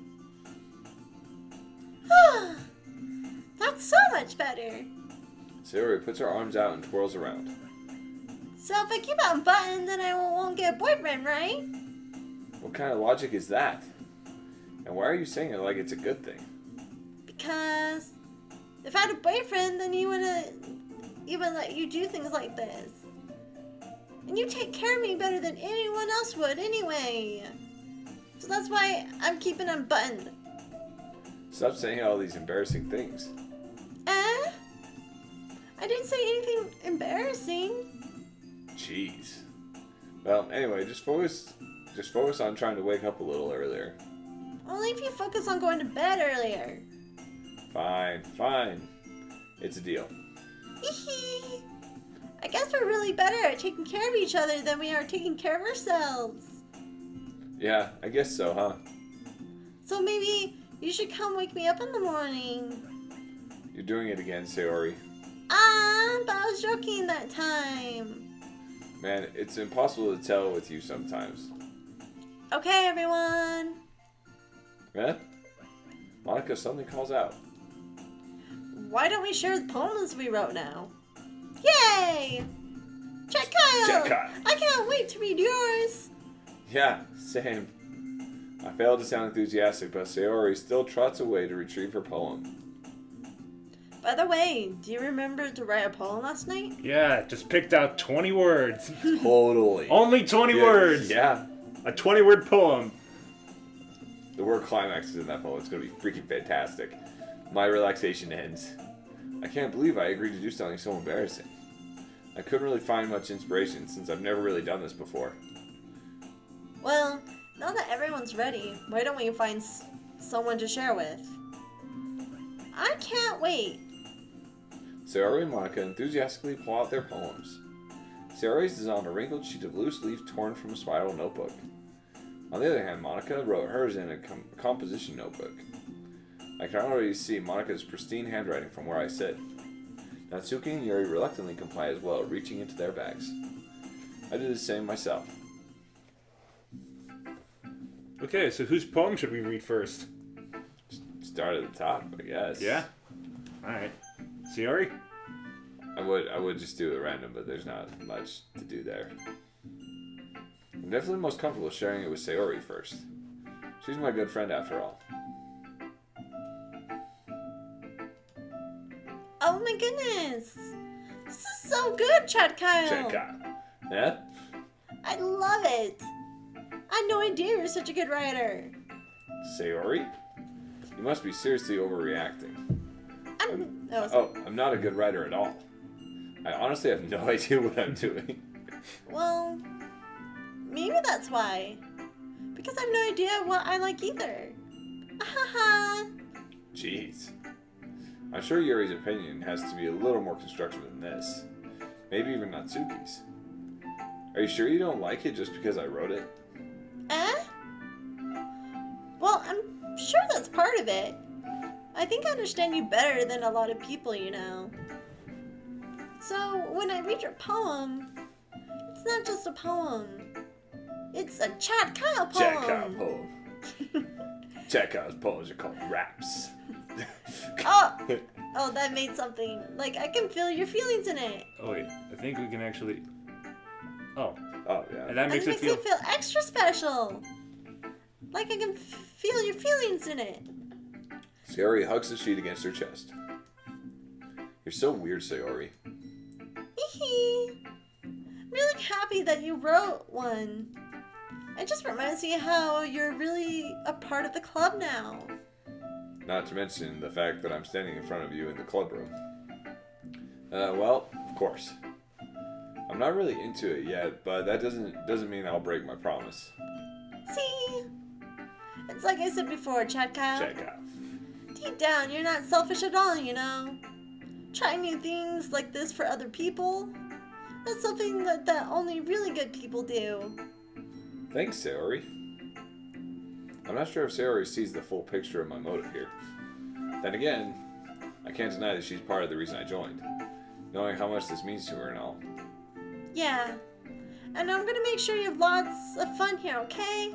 That's so much better. Sayori puts her arms out and twirls around. So if I keep it unbuttoned, then I won't get a boyfriend, right? What kind of logic is that? And why are you saying it like it's a good thing? Because if I had a boyfriend, then he wouldn't even let you do things like this. And you take care of me better than anyone else would anyway. So that's why I'm keeping unbuttoned. Stop saying all these embarrassing things. I didn't say anything embarrassing. Jeez. Well, anyway, just focus on trying to wake up a little earlier. Only if you focus on going to bed earlier. Fine. It's a deal. Hee. I guess we're really better at taking care of each other than we are taking care of ourselves. Yeah, I guess so, huh? So maybe you should come wake me up in the morning. You're doing it again, Sayori. But I was joking that time. Man, it's impossible to tell with you sometimes. Okay, everyone. Eh? Monika suddenly calls out. Why don't we share the poems we wrote now? Yay! ChadKyle! ChadKyle! I can't wait to read yours. Yeah, same. I failed to sound enthusiastic, but Sayori still trots away to retrieve her poem. By the way, do you remember to write a poem last night? Yeah, just picked out 20 words. Totally. Only 20 words. Yeah. A 20-word poem. The word climax is in that poem. It's going to be freaking fantastic. My relaxation ends. I can't believe I agreed to do something so embarrassing. I couldn't really find much inspiration since I've never really done this before. Well, now that everyone's ready, why don't we find someone to share with? I can't wait. Sayori and Monika enthusiastically pull out their poems. Sayori's is on a wrinkled sheet of loose leaf torn from a spiral notebook. On the other hand, Monika wrote hers in a composition notebook. I can already see Monika's pristine handwriting from where I sit. Natsuki and Yuri reluctantly comply as well, reaching into their bags. I did the same myself. Okay, so whose poem should we read first? Start at the top, I guess. Yeah? Alright. Sayori? I would just do it random, but there's not much to do there. I'm definitely most comfortable sharing it with Sayori first. She's my good friend after all. Oh my goodness! This is so good, ChadKyle! ChadKyle. Yeah? I love it! I had no idea you were such a good writer. Sayori? You must be seriously overreacting. I'm not a good writer at all. I honestly have no idea what I'm doing. Well, maybe that's why. Because I have no idea what I like either. Haha. Jeez. I'm sure Yuri's opinion has to be a little more constructive than this. Maybe even Natsuki's. Are you sure you don't like it just because I wrote it? Well, I'm sure that's part of it. I think I understand you better than a lot of people, you know. So, when I read your poem, it's not just a poem. It's a ChadKyle poem. ChadKyle poem. ChadKyle's poems are called raps. Oh, that made something. Like, I can feel your feelings in it. Oh wait, I think we can actually... Oh, yeah. and that makes it feel extra special. Like I can feel your feelings in it. Sayori hugs the sheet against her chest. You're so weird, Sayori. I'm really happy that you wrote one. It just reminds me how you're really a part of the club now. Not to mention the fact that I'm standing in front of you in the club room. Well, of course. I'm not really into it yet, but that doesn't mean I'll break my promise. See? It's like I said before, ChadKyle. ChadKyle. Deep down, you're not selfish at all, you know? Trying new things like this for other people, that's something that only really good people do. Thanks, Sayori. I'm not sure if Sayori sees the full picture of my motive here. Then again, I can't deny that she's part of the reason I joined, knowing how much this means to her and all. Yeah, and I'm gonna make sure you have lots of fun here, okay?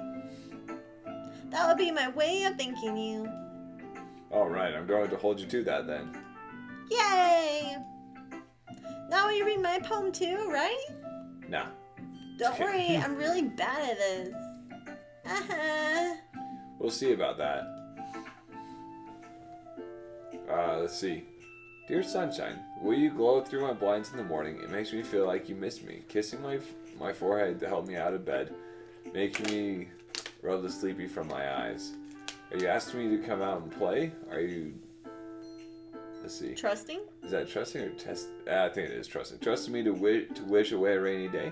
That would be my way of thanking you. Alright, I'm going to hold you to that then. Yay! Now will you read my poem too, right? Nah. Don't worry, I'm really bad at this. We'll see about that. Let's see. Dear sunshine, will you glow through my blinds in the morning? It makes me feel like you miss me. Kissing my forehead to help me out of bed. Making me rub the sleepy from my eyes. Are you asking me to come out and play? Are you... Let's see. Trusting? Is that trusting or test? I think it is trusting. Trusting me to wish away a rainy day?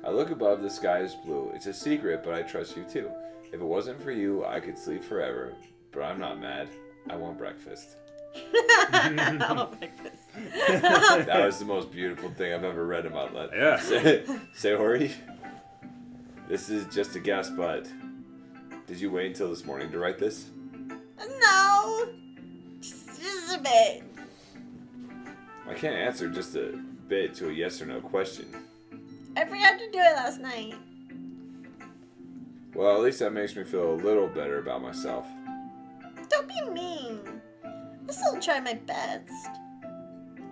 I look above, the sky is blue. It's a secret, but I trust you too. If it wasn't for you, I could sleep forever. But I'm not mad. I want breakfast. I want breakfast. That was the most beautiful thing I've ever read in my life. Yeah. Sayori, this is just a guess, but did you wait until this morning to write this? No! Just a bit. I can't answer just a bit to a yes or no question. I forgot to do it last night. Well, at least that makes me feel a little better about myself. Don't be mean. I still try my best.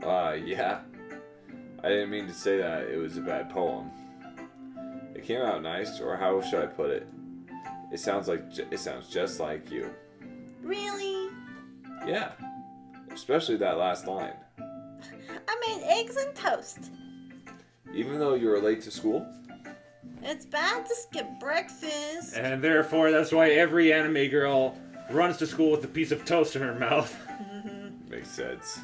Yeah. I didn't mean to say that it was a bad poem. It came out nice, or how should I put it? It sounds just like you. Really? Yeah. Especially that last line. I made eggs and toast. Even though you were late to school? It's bad to skip breakfast. And therefore, that's why every anime girl runs to school with a piece of toast in her mouth. Makes sense.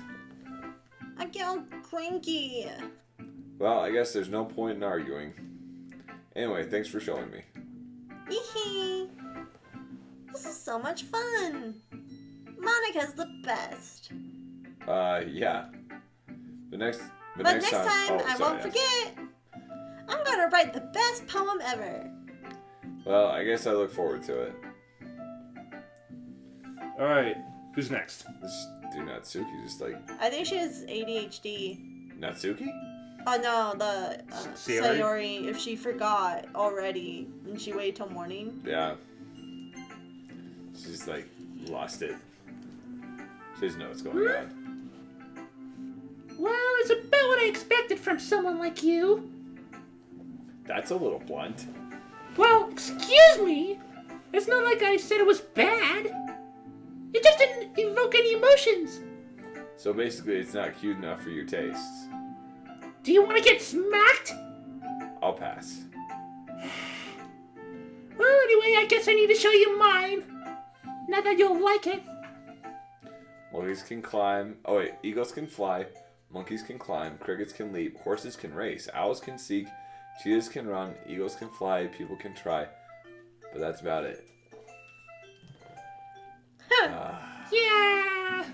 I get all cranky. Well, I guess there's no point in arguing. Anyway, thanks for showing me. Hee. This is so much fun. Monika's the best. Yeah. But next time I won't forget. I'm gonna write the best poem ever. Well, I guess I look forward to it. Alright, who's next? This dude Natsuki just like... I think she has ADHD. Natsuki? Oh no, the Sayori? Sayori, if she forgot already and she waited till morning. Yeah. She's like lost it. She doesn't know what's going on. Well, it's about what I expected from someone like you. That's a little blunt. Well, excuse me. It's not like I said it was bad. It just didn't evoke any emotions. So basically it's not cute enough for your tastes. Do you want to get smacked? I'll pass. Well, anyway, I guess I need to show you mine. Not that you'll like it. Monkeys can climb. Oh wait, eagles can fly. Monkeys can climb. Crickets can leap. Horses can race. Owls can seek. Cheetahs can run. Eagles can fly. People can try. But that's about it. Yeah.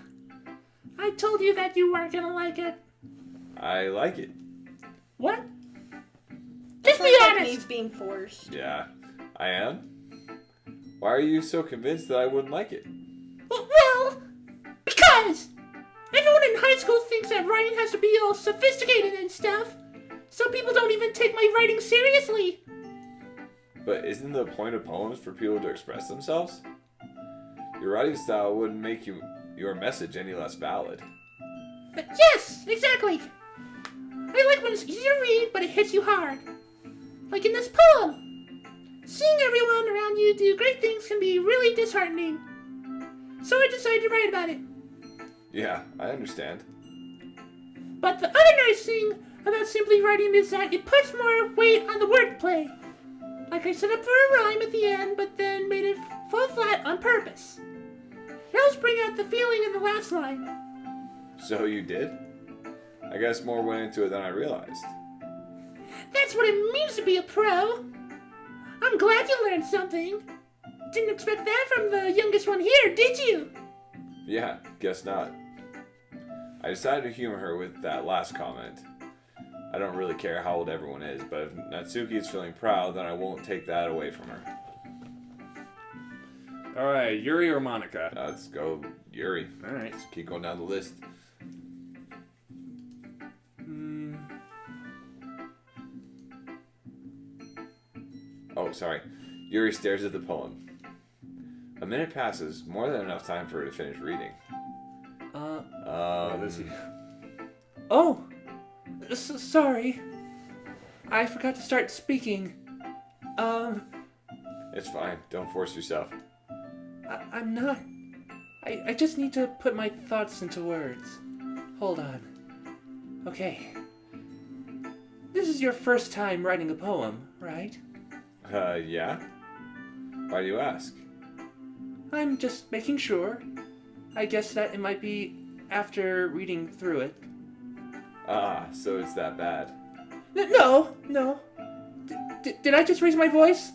I told you that you weren't gonna like it. I like it. What? Just be Sounds like honest. he's being forced. Yeah, I am. Why are you so convinced that I wouldn't like it? Well, because everyone in high school thinks that writing has to be all sophisticated and stuff. So people don't even take my writing seriously. But isn't the point of poems for people to express themselves? Your writing style wouldn't make your message any less valid. Yes, exactly. I like when it's easy to read, but it hits you hard. Like in this poem. Seeing everyone around you do great things can be really disheartening. So I decided to write about it. Yeah, I understand. But the other nice thing about simply writing is that it puts more weight on the wordplay. Like I set up for a rhyme at the end, but then made it fall flat on purpose. It helps bring out the feeling in the last line. So you did? I guess more went into it than I realized. That's what it means to be a pro. I'm glad you learned something. Didn't expect that from the youngest one here, did you? Yeah, guess not. I decided to humor her with that last comment. I don't really care how old everyone is, but if Natsuki is feeling proud, then I won't take that away from her. Alright, Yuri or Monika? Let's go, Yuri. Alright. Let's keep going down the list. Oh, sorry. Yuri stares at the poem. A minute passes, more than enough time for her to finish reading. Oh, sorry. I forgot to start speaking. It's fine. Don't force yourself. I'm not. I just need to put my thoughts into words. Hold on. Okay. This is your first time writing a poem, right? Yeah? Why do you ask? I'm just making sure. I guess that it might be after reading through it. Ah, so it's that bad. No. Did I just raise my voice?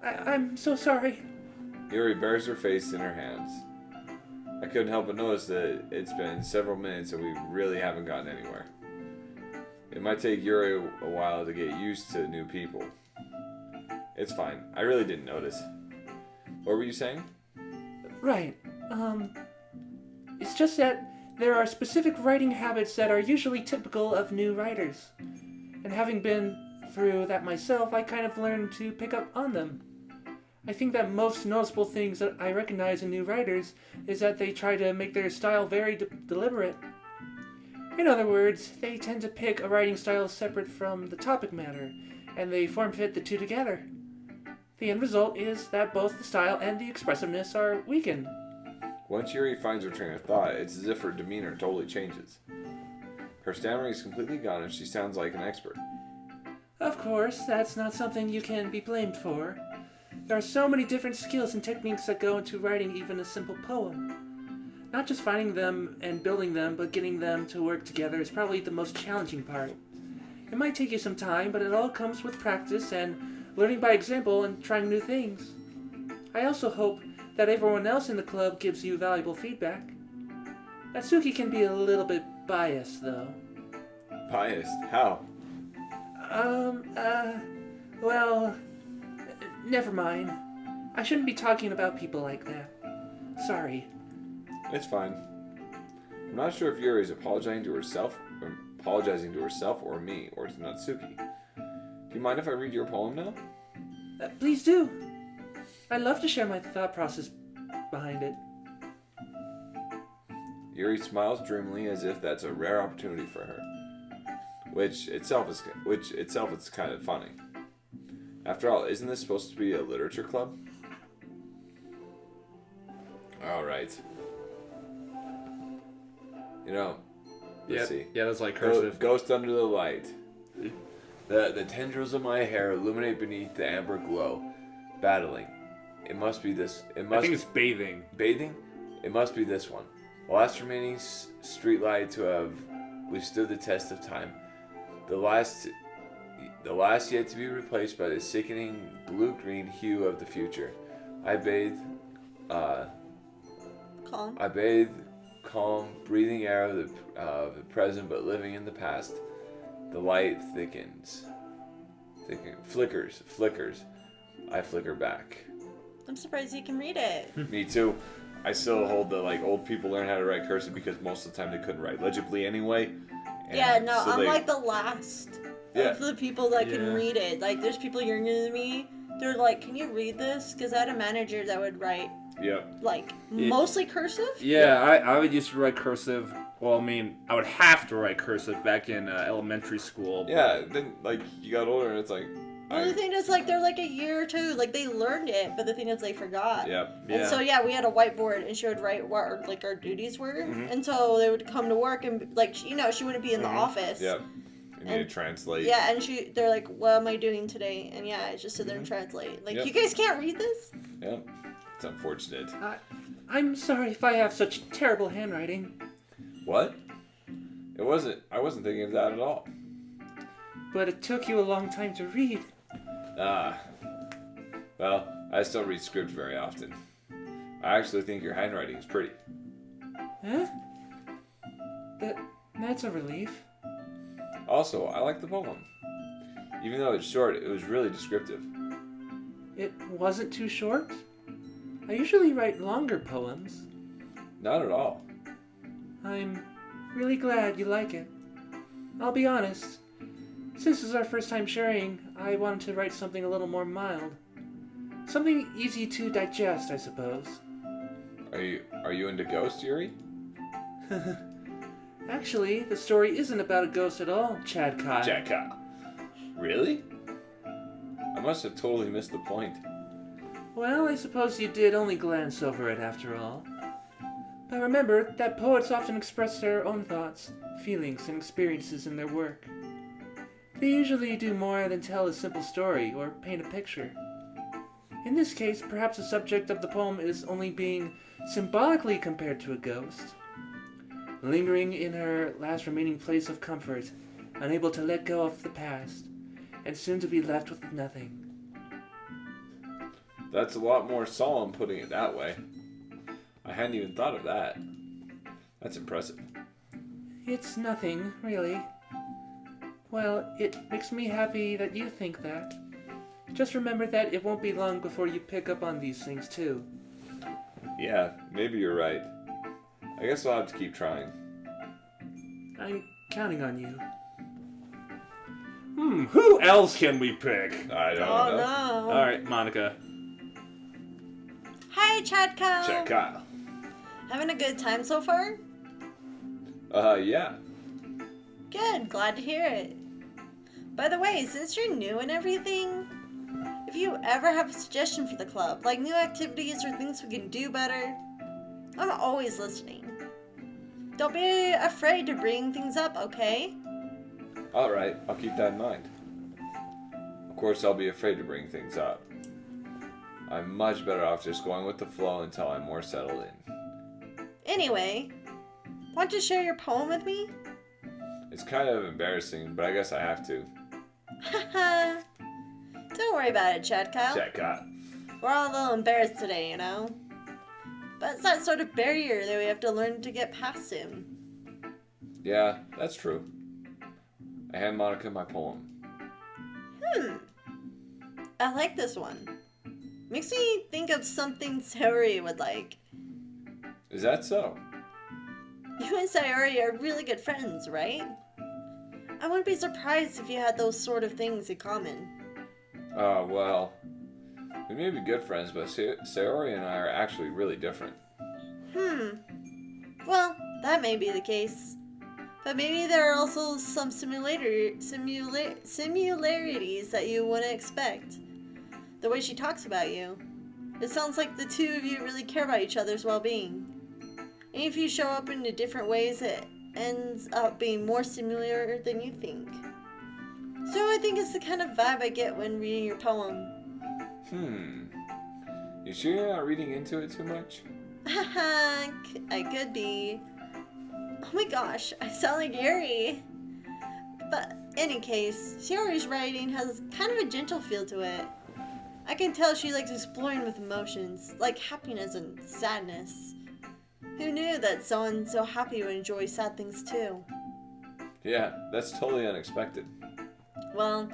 I'm so sorry. Yuri buries her face in her hands. I couldn't help but notice that it's been several minutes and we really haven't gotten anywhere. It might take Yuri a while to get used to new people. It's fine. I really didn't notice. What were you saying? Right. It's just that there are specific writing habits that are usually typical of new writers. And having been through that myself, I kind of learned to pick up on them. I think that most noticeable things that I recognize in new writers is that they try to make their style very deliberate. In other words, they tend to pick a writing style separate from the topic matter, and they form-fit the two together. The end result is that both the style and the expressiveness are weakened. Once Yuri finds her train of thought, it's as if her demeanor totally changes. Her stammering is completely gone and she sounds like an expert. Of course, that's not something you can be blamed for. There are so many different skills and techniques that go into writing even a simple poem. Not just finding them and building them, but getting them to work together is probably the most challenging part. It might take you some time, but it all comes with practice and learning by example and trying new things. I also hope that everyone else in the club gives you valuable feedback. Natsuki can be a little bit biased, though. Biased? How? Well, never mind. I shouldn't be talking about people like that. Sorry. It's fine. I'm not sure if Yuri is apologizing to herself or me or to Natsuki. Do you mind if I read your poem now? Please do. I'd love to share my thought process behind it. Yuri smiles dreamily as if that's a rare opportunity for her, which itself is kind of funny. After all, isn't this supposed to be a literature club? All right. You know, let's see. Yeah, that's like cursive. Ghost under the light. The tendrils of my hair illuminate beneath the amber glow, battling. It must be this. I think it's bathing. Bathing? It must be this one. The last remaining streetlight to have withstood the test of time. The last yet to be replaced by the sickening blue-green hue of the future. I bathe calm, breathing air of the present, but living in the past. The light flickers. I flicker back. I'm surprised you can read it. Me too. I still hold the old people learn how to write cursive because most of the time they couldn't write legibly anyway. Yeah, no, so I'm like the last of the people that can Yeah. read it. Like, there's people younger than me. They're like, "Can you read this?" Because I had a manager that would write mostly cursive. Yeah, I would used to write cursive. Well, I mean, I would have to write cursive back in elementary school. Yeah, then you got older and it's like. Well, the thing is, they're like a year or two. Like, they learned it, but the thing is, they forgot. Yep. And so, we had a whiteboard, and she would write what our duties were. Mm-hmm. And so they would come to work, and she wouldn't be in the office. Yep. You need to translate. Yeah, and they're like, what am I doing today? And yeah, I just sit there and translate. Like, you guys can't read this? Yep. It's unfortunate. I'm sorry if I have such terrible handwriting. What? I wasn't thinking of that at all. But it took you a long time to read. Well, I still read script very often. I actually think your handwriting is pretty. Huh? That's a relief. Also, I like the poem. Even though it's short, it was really descriptive. It wasn't too short? I usually write longer poems. Not at all. I'm really glad you like it. I'll be honest. Since this is our first time sharing, I wanted to write something a little more mild. Something easy to digest, I suppose. Are you into ghosts, Yuri? Actually, the story isn't about a ghost at all, ChadKyle. ChadKyle. Really? I must have totally missed the point. Well, I suppose you did only glance over it after all. But remember that poets often express their own thoughts, feelings, and experiences in their work. They usually do more than tell a simple story or paint a picture. In this case, perhaps the subject of the poem is only being symbolically compared to a ghost, lingering in her last remaining place of comfort, unable to let go of the past, and soon to be left with nothing. That's a lot more solemn putting it that way. I hadn't even thought of that. That's impressive. It's nothing, really. Well, it makes me happy that you think that. Just remember that it won't be long before you pick up on these things, too. Yeah, maybe you're right. I guess I'll have to keep trying. I'm counting on you. Who else can we pick? I don't Oh, know. no. Alright, Monika. Hi, ChadKyle. ChadKyle. Having a good time so far? Yeah. Good, glad to hear it. By the way, since you're new and everything, if you ever have a suggestion for the club, like new activities or things we can do better, I'm always listening. Don't be afraid to bring things up, okay? Alright, I'll keep that in mind. Of course, I'll be afraid to bring things up. I'm much better off just going with the flow until I'm more settled in. Anyway, want to share your poem with me? It's kind of embarrassing, but I guess I have to. Haha. Don't worry about it, ChadKyle. ChadKyle. We're all a little embarrassed today, you know? But it's that sort of barrier that we have to learn to get past him. Yeah, that's true. I hand Monika my poem. I like this one. Makes me think of something Sayori would like. Is that so? You and Sayori are really good friends, right? I wouldn't be surprised if you had those sort of things in common. Well, we may be good friends, but Sayori and I are actually really different. Well, that may be the case. But maybe there are also some similarities that you wouldn't expect. The way she talks about you. It sounds like the two of you really care about each other's well-being. And if you show up in different ways, it ends up being more similar than you think. So I think it's the kind of vibe I get when reading your poem. You sure you're not reading into it too much? Haha, I could be. Oh my gosh, I sound like Yuri. But any case, Sayori's writing has kind of a gentle feel to it. I can tell she likes exploring with emotions, like happiness and sadness. Who knew that someone so happy would enjoy sad things too? Yeah, that's totally unexpected. Well,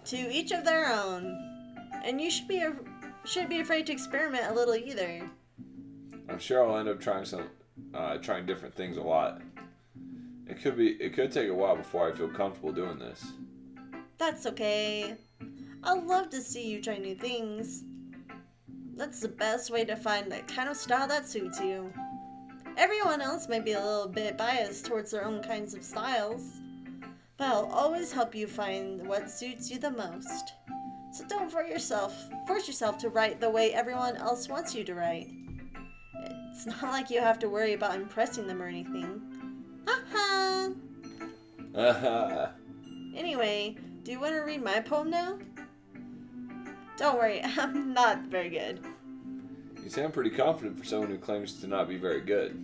to each of their own. And you shouldn't be afraid to experiment a little either. I'm sure I'll end up trying different things a lot. It could take a while before I feel comfortable doing this. That's okay. I'd love to see you try new things. That's the best way to find the kind of style that suits you. Everyone else might be a little bit biased towards their own kinds of styles, but I'll always help you find what suits you the most. So don't force yourself to write the way everyone else wants you to write. It's not like you have to worry about impressing them or anything. Anyway, do you want to read my poem now? Don't worry, I'm not very good. You sound pretty confident for someone who claims to not be very good.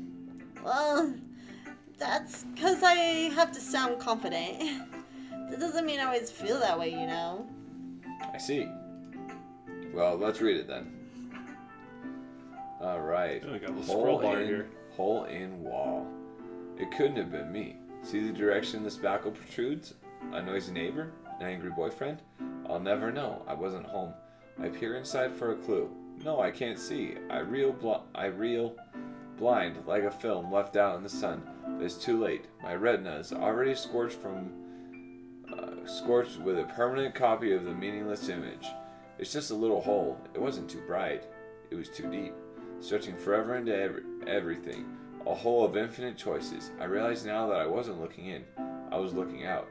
Well, that's because I have to sound confident. That doesn't mean I always feel that way, you know. I see. Well, let's read it then. Alright. Oh, we got a little scroll bar here. Hole in wall. It couldn't have been me. See the direction the spackle protrudes? A noisy neighbor? An angry boyfriend? I'll never know. I wasn't home. I peer inside for a clue. No, I can't see. I reel blind like a film left out in the sun. But it's too late. My retina is already scorched with a permanent copy of the meaningless image. It's just a little hole. It wasn't too bright. It was too deep, stretching forever into everything. A hole of infinite choices. I realize now that I wasn't looking in. I was looking out.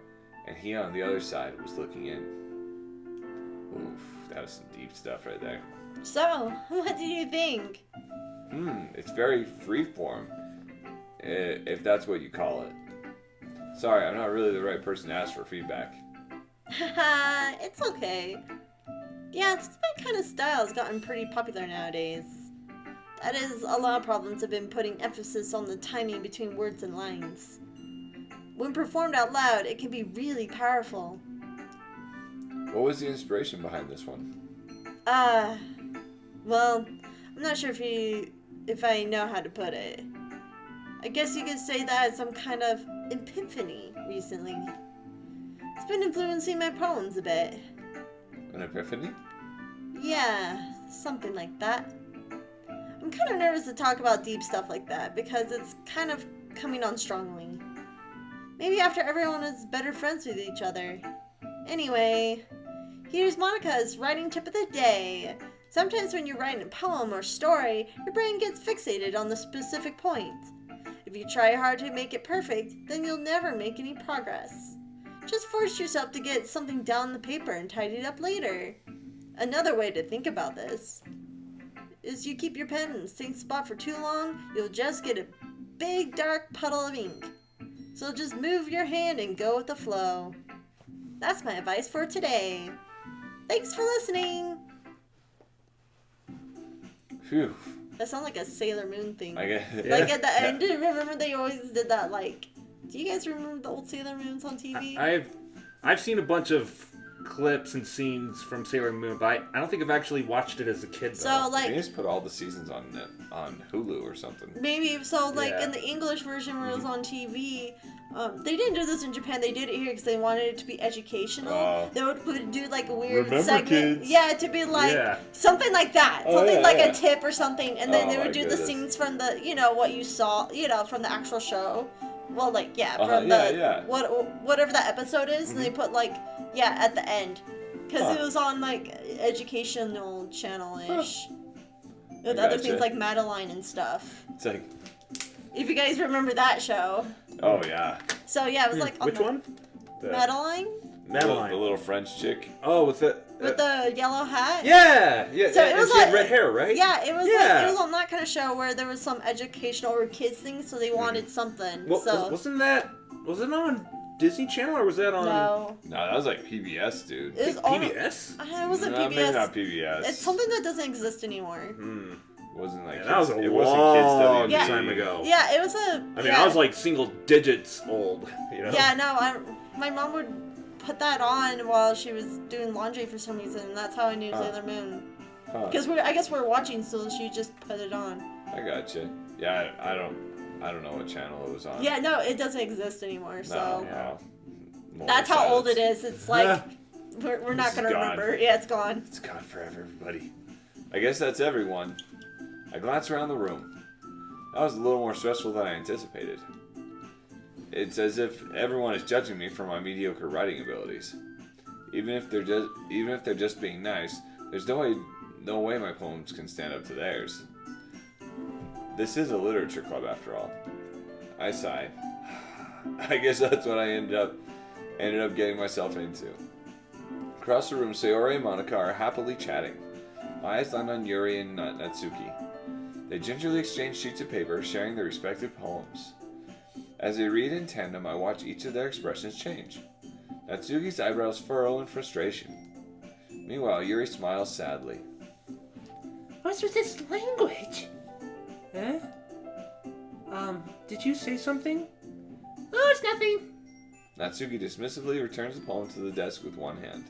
And he on the other side was looking in. Oof, that was some deep stuff right there. So, what do you think? It's very freeform, if that's what you call it. Sorry, I'm not really the right person to ask for feedback. Haha, it's okay. Yeah, this kind of style has gotten pretty popular nowadays. That is, a lot of problems have been putting emphasis on the timing between words and lines. When performed out loud, it can be really powerful. What was the inspiration behind this one? Well, I'm not sure if I know how to put it. I guess you could say that as some kind of epiphany recently. It's been influencing my poems a bit. An epiphany? Yeah, something like that. I'm kind of nervous to talk about deep stuff like that because it's kind of coming on strongly. Maybe after everyone is better friends with each other. Anyway, here's Monika's writing tip of the day. Sometimes when you're writing a poem or story, your brain gets fixated on the specific point. If you try hard to make it perfect, then you'll never make any progress. Just force yourself to get something down on the paper and tidy it up later. Another way to think about this is you keep your pen in the same spot for too long, you'll just get a big dark puddle of ink. So just move your hand and go with the flow. That's my advice for today. Thanks for listening. Phew. That sounds like a Sailor Moon thing. I guess, Like at the end, remember they always did that, like, do you guys remember the old Sailor Moons on TV? I've seen a bunch of clips and scenes from Sailor Moon, but I don't think I've actually watched it as a kid, though. So, like, they just put all the seasons on Hulu or something. maybe, so, like, Yeah. in the English version where it was on TV, they didn't do this in Japan, they did it here because they wanted it to be educational. They would do, like, a weird Remember, segment. kids? Yeah, to be, like, Yeah. something like that. Oh, Something yeah, like yeah. a tip or something, and then Oh, they would my do the goodness. scenes from the, you know, what you saw, you know, from the actual show. Well, like, yeah, from Yeah, the, yeah. whatever that episode is, and they put, like, yeah, at the end. Because it Huh. was on, like, educational channel-ish. With I other gotcha. things like Madeline and stuff. It's like, If you guys remember that show. oh yeah. So, yeah, it was like on Which the one? Madeline? Madeline. The little French chick. Oh, with the... With the yellow hat? Yeah! So it and was she had like- red hair, right? Yeah, it was like, Yeah. it was on that kind of show where there was some educational or kids thing, so they wanted something. Well, so, wasn't that... Was it on Disney Channel, or was that on... no. No, that was like PBS, dude. It was on, PBS? it wasn't No, PBS. maybe not PBS. It's something that doesn't exist anymore. Hmm. It wasn't like Yeah, that was a it wasn't kids long WB. time ago. Yeah, it was a. I mean, yeah. I was like single digits old, you know? Yeah, no, my mom would put that on while she was doing laundry for some reason, and that's how I knew Huh. Sailor Moon. Huh. Because I guess we're watching, so she just put it on. I gotcha. Yeah, I don't know what channel it was on. Yeah, no, it doesn't exist anymore, No, so. no. More That's how silence. old it is. It's like, we're not This gonna is gone. remember. Yeah, it's gone. It's gone forever, everybody. I guess that's everyone. I glance around the room. That was a little more stressful than I anticipated. It's as if everyone is judging me for my mediocre writing abilities. Even if they're just being nice, there's no way my poems can stand up to theirs. This is a literature club after all. I sigh. I guess that's what I ended up getting myself into. Across the room, Sayori and Monika are happily chatting. My eyes land on Yuri and Natsuki. They gingerly exchange sheets of paper, sharing their respective poems. As they read in tandem, I watch each of their expressions change. Natsuki's eyebrows furrow in frustration. Meanwhile, Yuri smiles sadly. What's with this language? Eh? Did you say something? Oh, it's nothing. Natsuki dismissively returns the poem to the desk with one hand.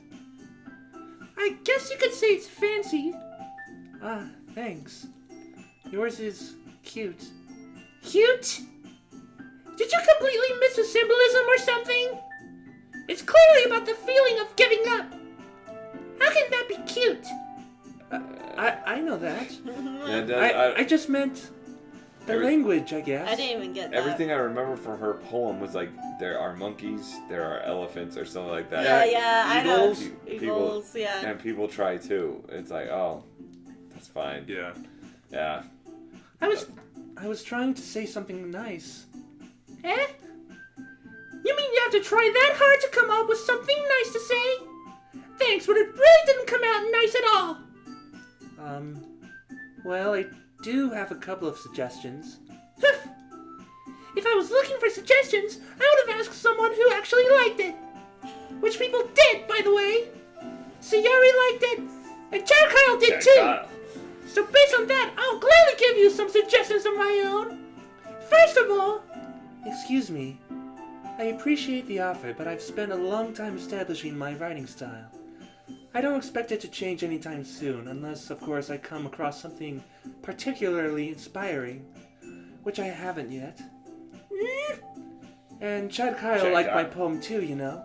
I guess you could say it's fancy. Ah, thanks. Yours is cute. Cute? Did you completely miss a symbolism or something? It's clearly about the feeling of giving up. How can that be cute? I know that. And, I just meant the language, I guess. I didn't even get that. everything I remember from her poem was like, there are monkeys, there are elephants, or something like that. Yeah, I know. People, yeah. and people try too. It's like, oh, that's fine. Yeah. Yeah. I was trying to say something nice. Eh? You mean you have to try that hard to come up with something nice to say? Thanks, but it really didn't come out nice at all. Well, I do have a couple of suggestions. If I was looking for suggestions, I would have asked someone who actually liked it. Which people did, by the way. Sayori liked it, and ChadKyle did too. ChadKyle. So based on that, I'll gladly give you some suggestions of my own. First of all... Excuse me. I appreciate the offer, but I've spent a long time establishing my writing style. I don't expect it to change anytime soon, unless, of course, I come across something particularly inspiring, which I haven't yet. And ChadKyle liked my poem too, you know.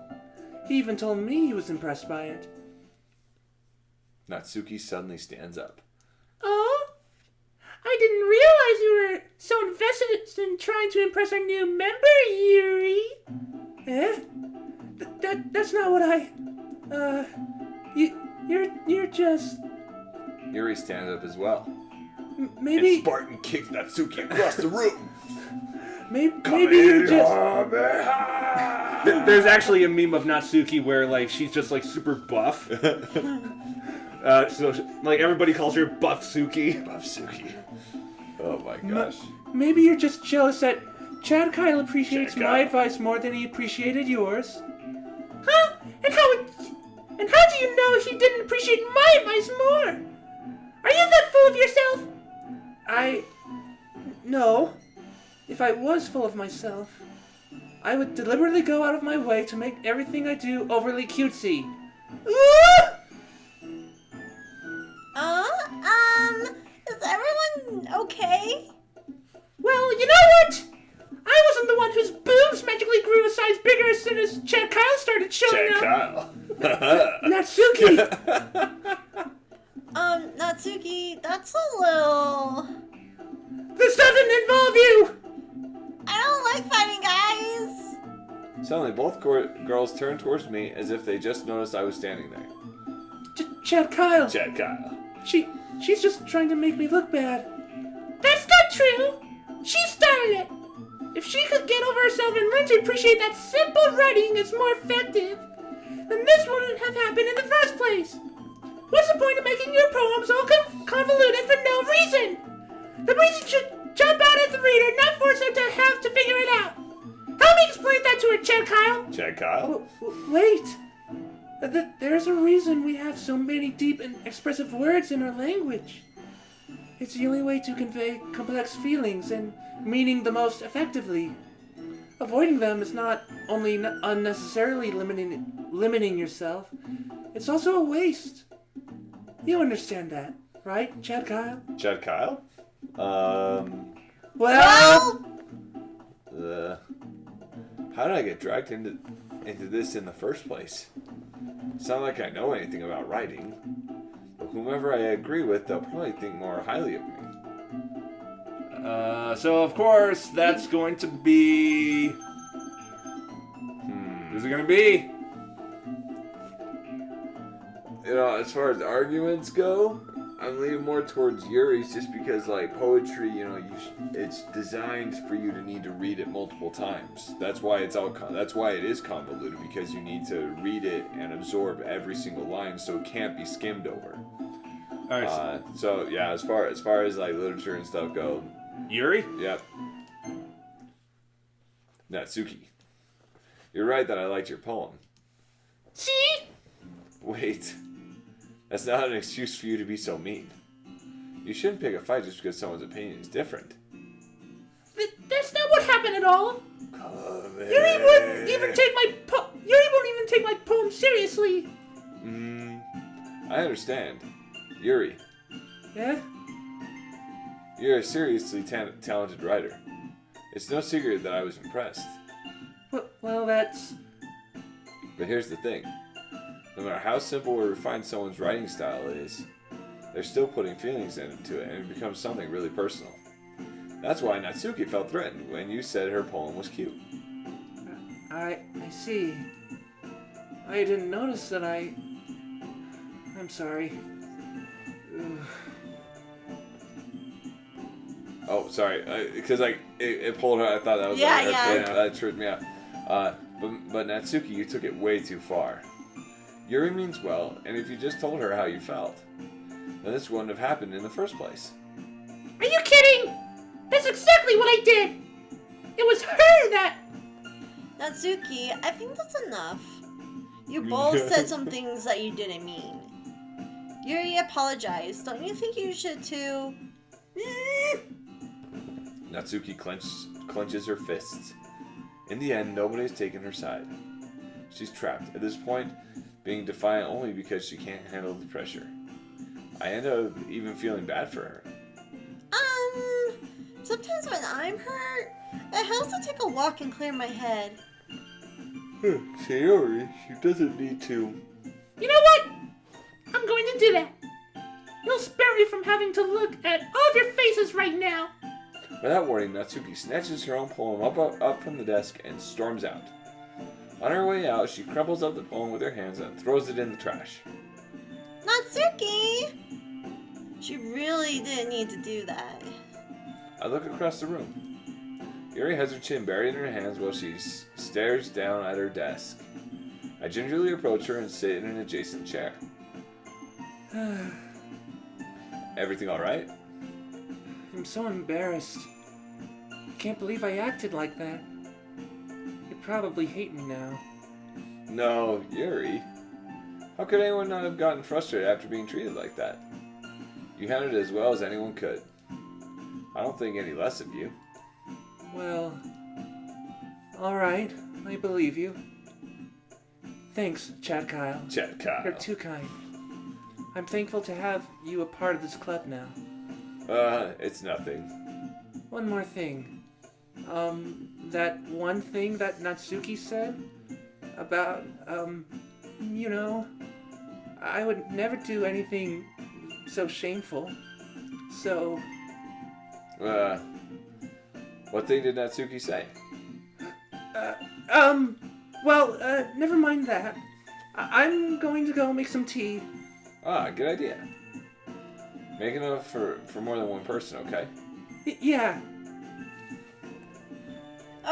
He even told me he was impressed by it. Natsuki suddenly stands up. Oh? I didn't realize you were so invested in trying to impress our new member, Yuri. Eh? That's not what I... You're just... Yuri stands up as well. Maybe... And Spartan kicks Natsuki across the room. Maybe you're just... There's actually a meme of Natsuki where like she's just like super buff. So like everybody calls her Buff Suki. Buff Suki. Oh my gosh. Maybe you're just jealous that ChadKyle appreciates my advice more than he appreciated yours. Huh? And how do you know he didn't appreciate my advice more? Are you that full of yourself? No. If I was full of myself, I would deliberately go out of my way to make everything I do overly cutesy. Is everyone okay? Well, you know what? I wasn't the one whose boobs magically grew a size bigger as soon as ChadKyle started showing up. ChadKyle. Natsuki! Natsuki, that's a little... This doesn't involve you! I don't like fighting guys! Suddenly, both girls turn towards me as if they just noticed I was standing there. ChadKyle! ChadKyle. She's just trying to make me look bad. That's not true! She started it! If she could get over herself and learn to appreciate that simple writing is more effective, then this wouldn't have happened in the first place. What's the point of making your poems all convoluted for no reason? The reason should jump out at the reader, not force her to have to figure it out. Help me explain that to her, ChadKyle. ChadKyle? Wait. There's a reason we have so many deep and expressive words in our language. It's the only way to convey complex feelings and meaning the most effectively. Avoiding them is not only unnecessarily limiting yourself, it's also a waste. You understand that, right, ChadKyle? ChadKyle? Well... How did I get dragged into this in the first place? It's not like I know anything about writing. But whomever I agree with, they'll probably think more highly of me. So of course that's going to be... Who's it gonna be? You know, as far as arguments go, I'm leaning more towards Yuri's just because, like, poetry, you know, it's designed for you to need to read it multiple times. That's why that's why it is convoluted, because you need to read it and absorb every single line, so it can't be skimmed over. All right. So yeah, as far as like literature and stuff go, Yuri? yep. Natsuki, you're right that I liked your poem. See? Wait. That's not an excuse for you to be so mean. You shouldn't pick a fight just because someone's opinion is different. But that's not what happened at all. Come Yuri wouldn't even take my poem seriously. I understand. Yuri, Yeah? you're a seriously talented writer. It's no secret that I was impressed. Well, that's... But here's the thing. No matter how simple or refined someone's writing style is, they're still putting feelings into it, and it becomes something really personal. That's why Natsuki felt threatened when you said her poem was cute. I see. I didn't notice that I'm sorry. Ugh. Oh, sorry, because it pulled her. I thought that was that tripped me out. But Natsuki, you took it way too far. Yuri means well, and if you just told her how you felt, then this wouldn't have happened in the first place. Are you kidding? That's exactly what I did. It was her that... Natsuki, I think that's enough. You both said some things that you didn't mean. Yuri apologized. Don't you think you should too? Natsuki clenches her fists. In the end, nobody's taken her side. She's trapped. At this point, being defiant only because she can't handle the pressure. I end up even feeling bad for her. Sometimes when I'm hurt, it helps to take a walk and clear my head. Sayori, she doesn't need to. You know what? I'm going to do that. You'll spare me from having to look at all of your faces right now. Without warning, Natsuki snatches her own poem up from the desk and storms out. On her way out, she crumbles up the poem with her hands and throws it in the trash. Natsuki! She really didn't need to do that. I look across the room. Yuri has her chin buried in her hands while she stares down at her desk. I gingerly approach her and sit in an adjacent chair. Everything alright? I'm so embarrassed. I can't believe I acted like that. You probably hate me now. No, Yuri. How could anyone not have gotten frustrated after being treated like that? You handled it as well as anyone could. I don't think any less of you. Well, alright, I believe you. Thanks, ChadKyle. ChadKyle. You're too kind. I'm thankful to have you a part of this club now. It's nothing. One more thing. That one thing that Natsuki said about, you know, I would never do anything so shameful. So... what thing did Natsuki say? Well, never mind that. I'm going to go make some tea. Ah, good idea. Make enough for more than one person, okay? Yeah.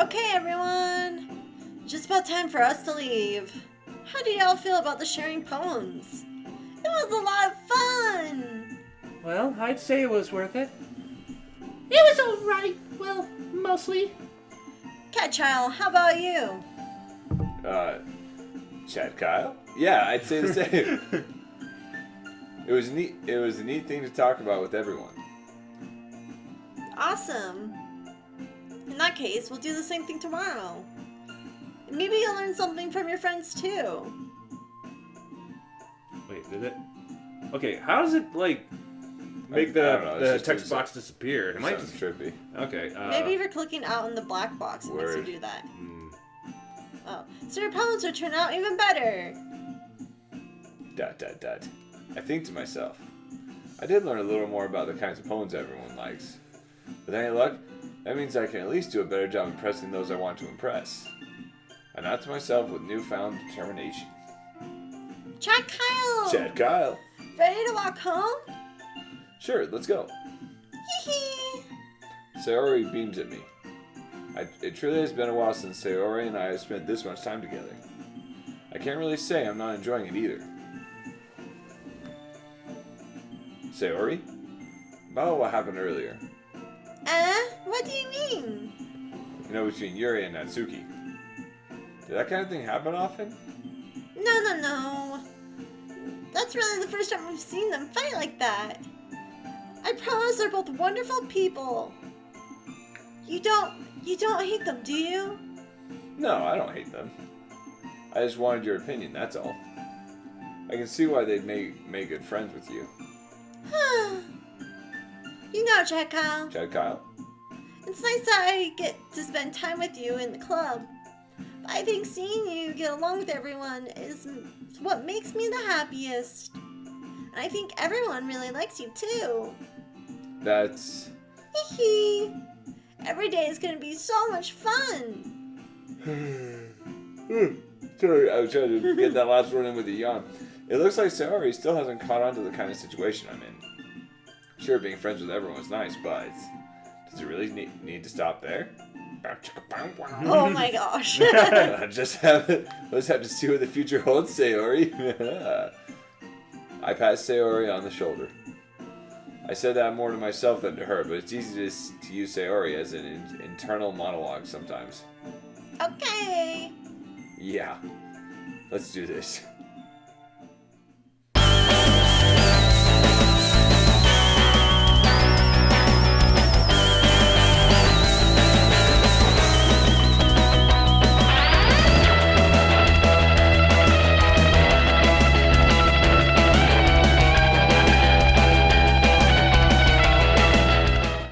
Okay, everyone. Just about time for us to leave. How do y'all feel about the sharing poems? It was a lot of fun. Well, I'd say it was worth it. It was alright. Well, mostly. ChadKyle, how about you? ChadKyle? Yeah, I'd say the same. It was neat. It was a neat thing to talk about with everyone. Awesome. In that case, we'll do the same thing tomorrow. And maybe you'll learn something from your friends too. Wait, did it? Okay, how does it, like, make I don't know, the it's text just box disappear? It Am I sounds trippy. Okay. Maybe if you're clicking out in the black box, it makes you Word. do that. Hmm. Oh, so your poems would turn out even better. ... I think to myself, I did learn a little more about the kinds of poems everyone likes. With any luck, that means I can at least do a better job impressing those I want to impress. I nod to myself with newfound determination. ChadKyle! ChadKyle! Ready to walk home? Sure, let's go. Hee Sayori beams at me. It truly has been a while since Sayori and I have spent this much time together. I can't really say I'm not enjoying it either. Sayori? About what happened earlier. What do you mean? You know, between Yuri and Natsuki. Did that kind of thing happen often? No. That's really the first time I've seen them fight like that. I promise they're both wonderful people. You don't hate them, do you? No, I don't hate them. I just wanted your opinion, that's all. I can see why they'd make good friends with you. You know, ChadKyle. ChadKyle? It's nice that I get to spend time with you in the club. But I think seeing you get along with everyone is what makes me the happiest. And I think everyone really likes you too. That's... Hee. Every day is gonna be so much fun. Sorry, I was trying to get that last one in with a yawn. It looks like Sayori still hasn't caught on to the kind of situation I'm in. Sure, being friends with everyone is nice, but does it really need to stop there? Oh my gosh. Let's have to see what the future holds, Sayori. I pat Sayori on the shoulder. I said that more to myself than to her, but it's easy to use Sayori as an internal monologue sometimes. Okay. Yeah, let's do this.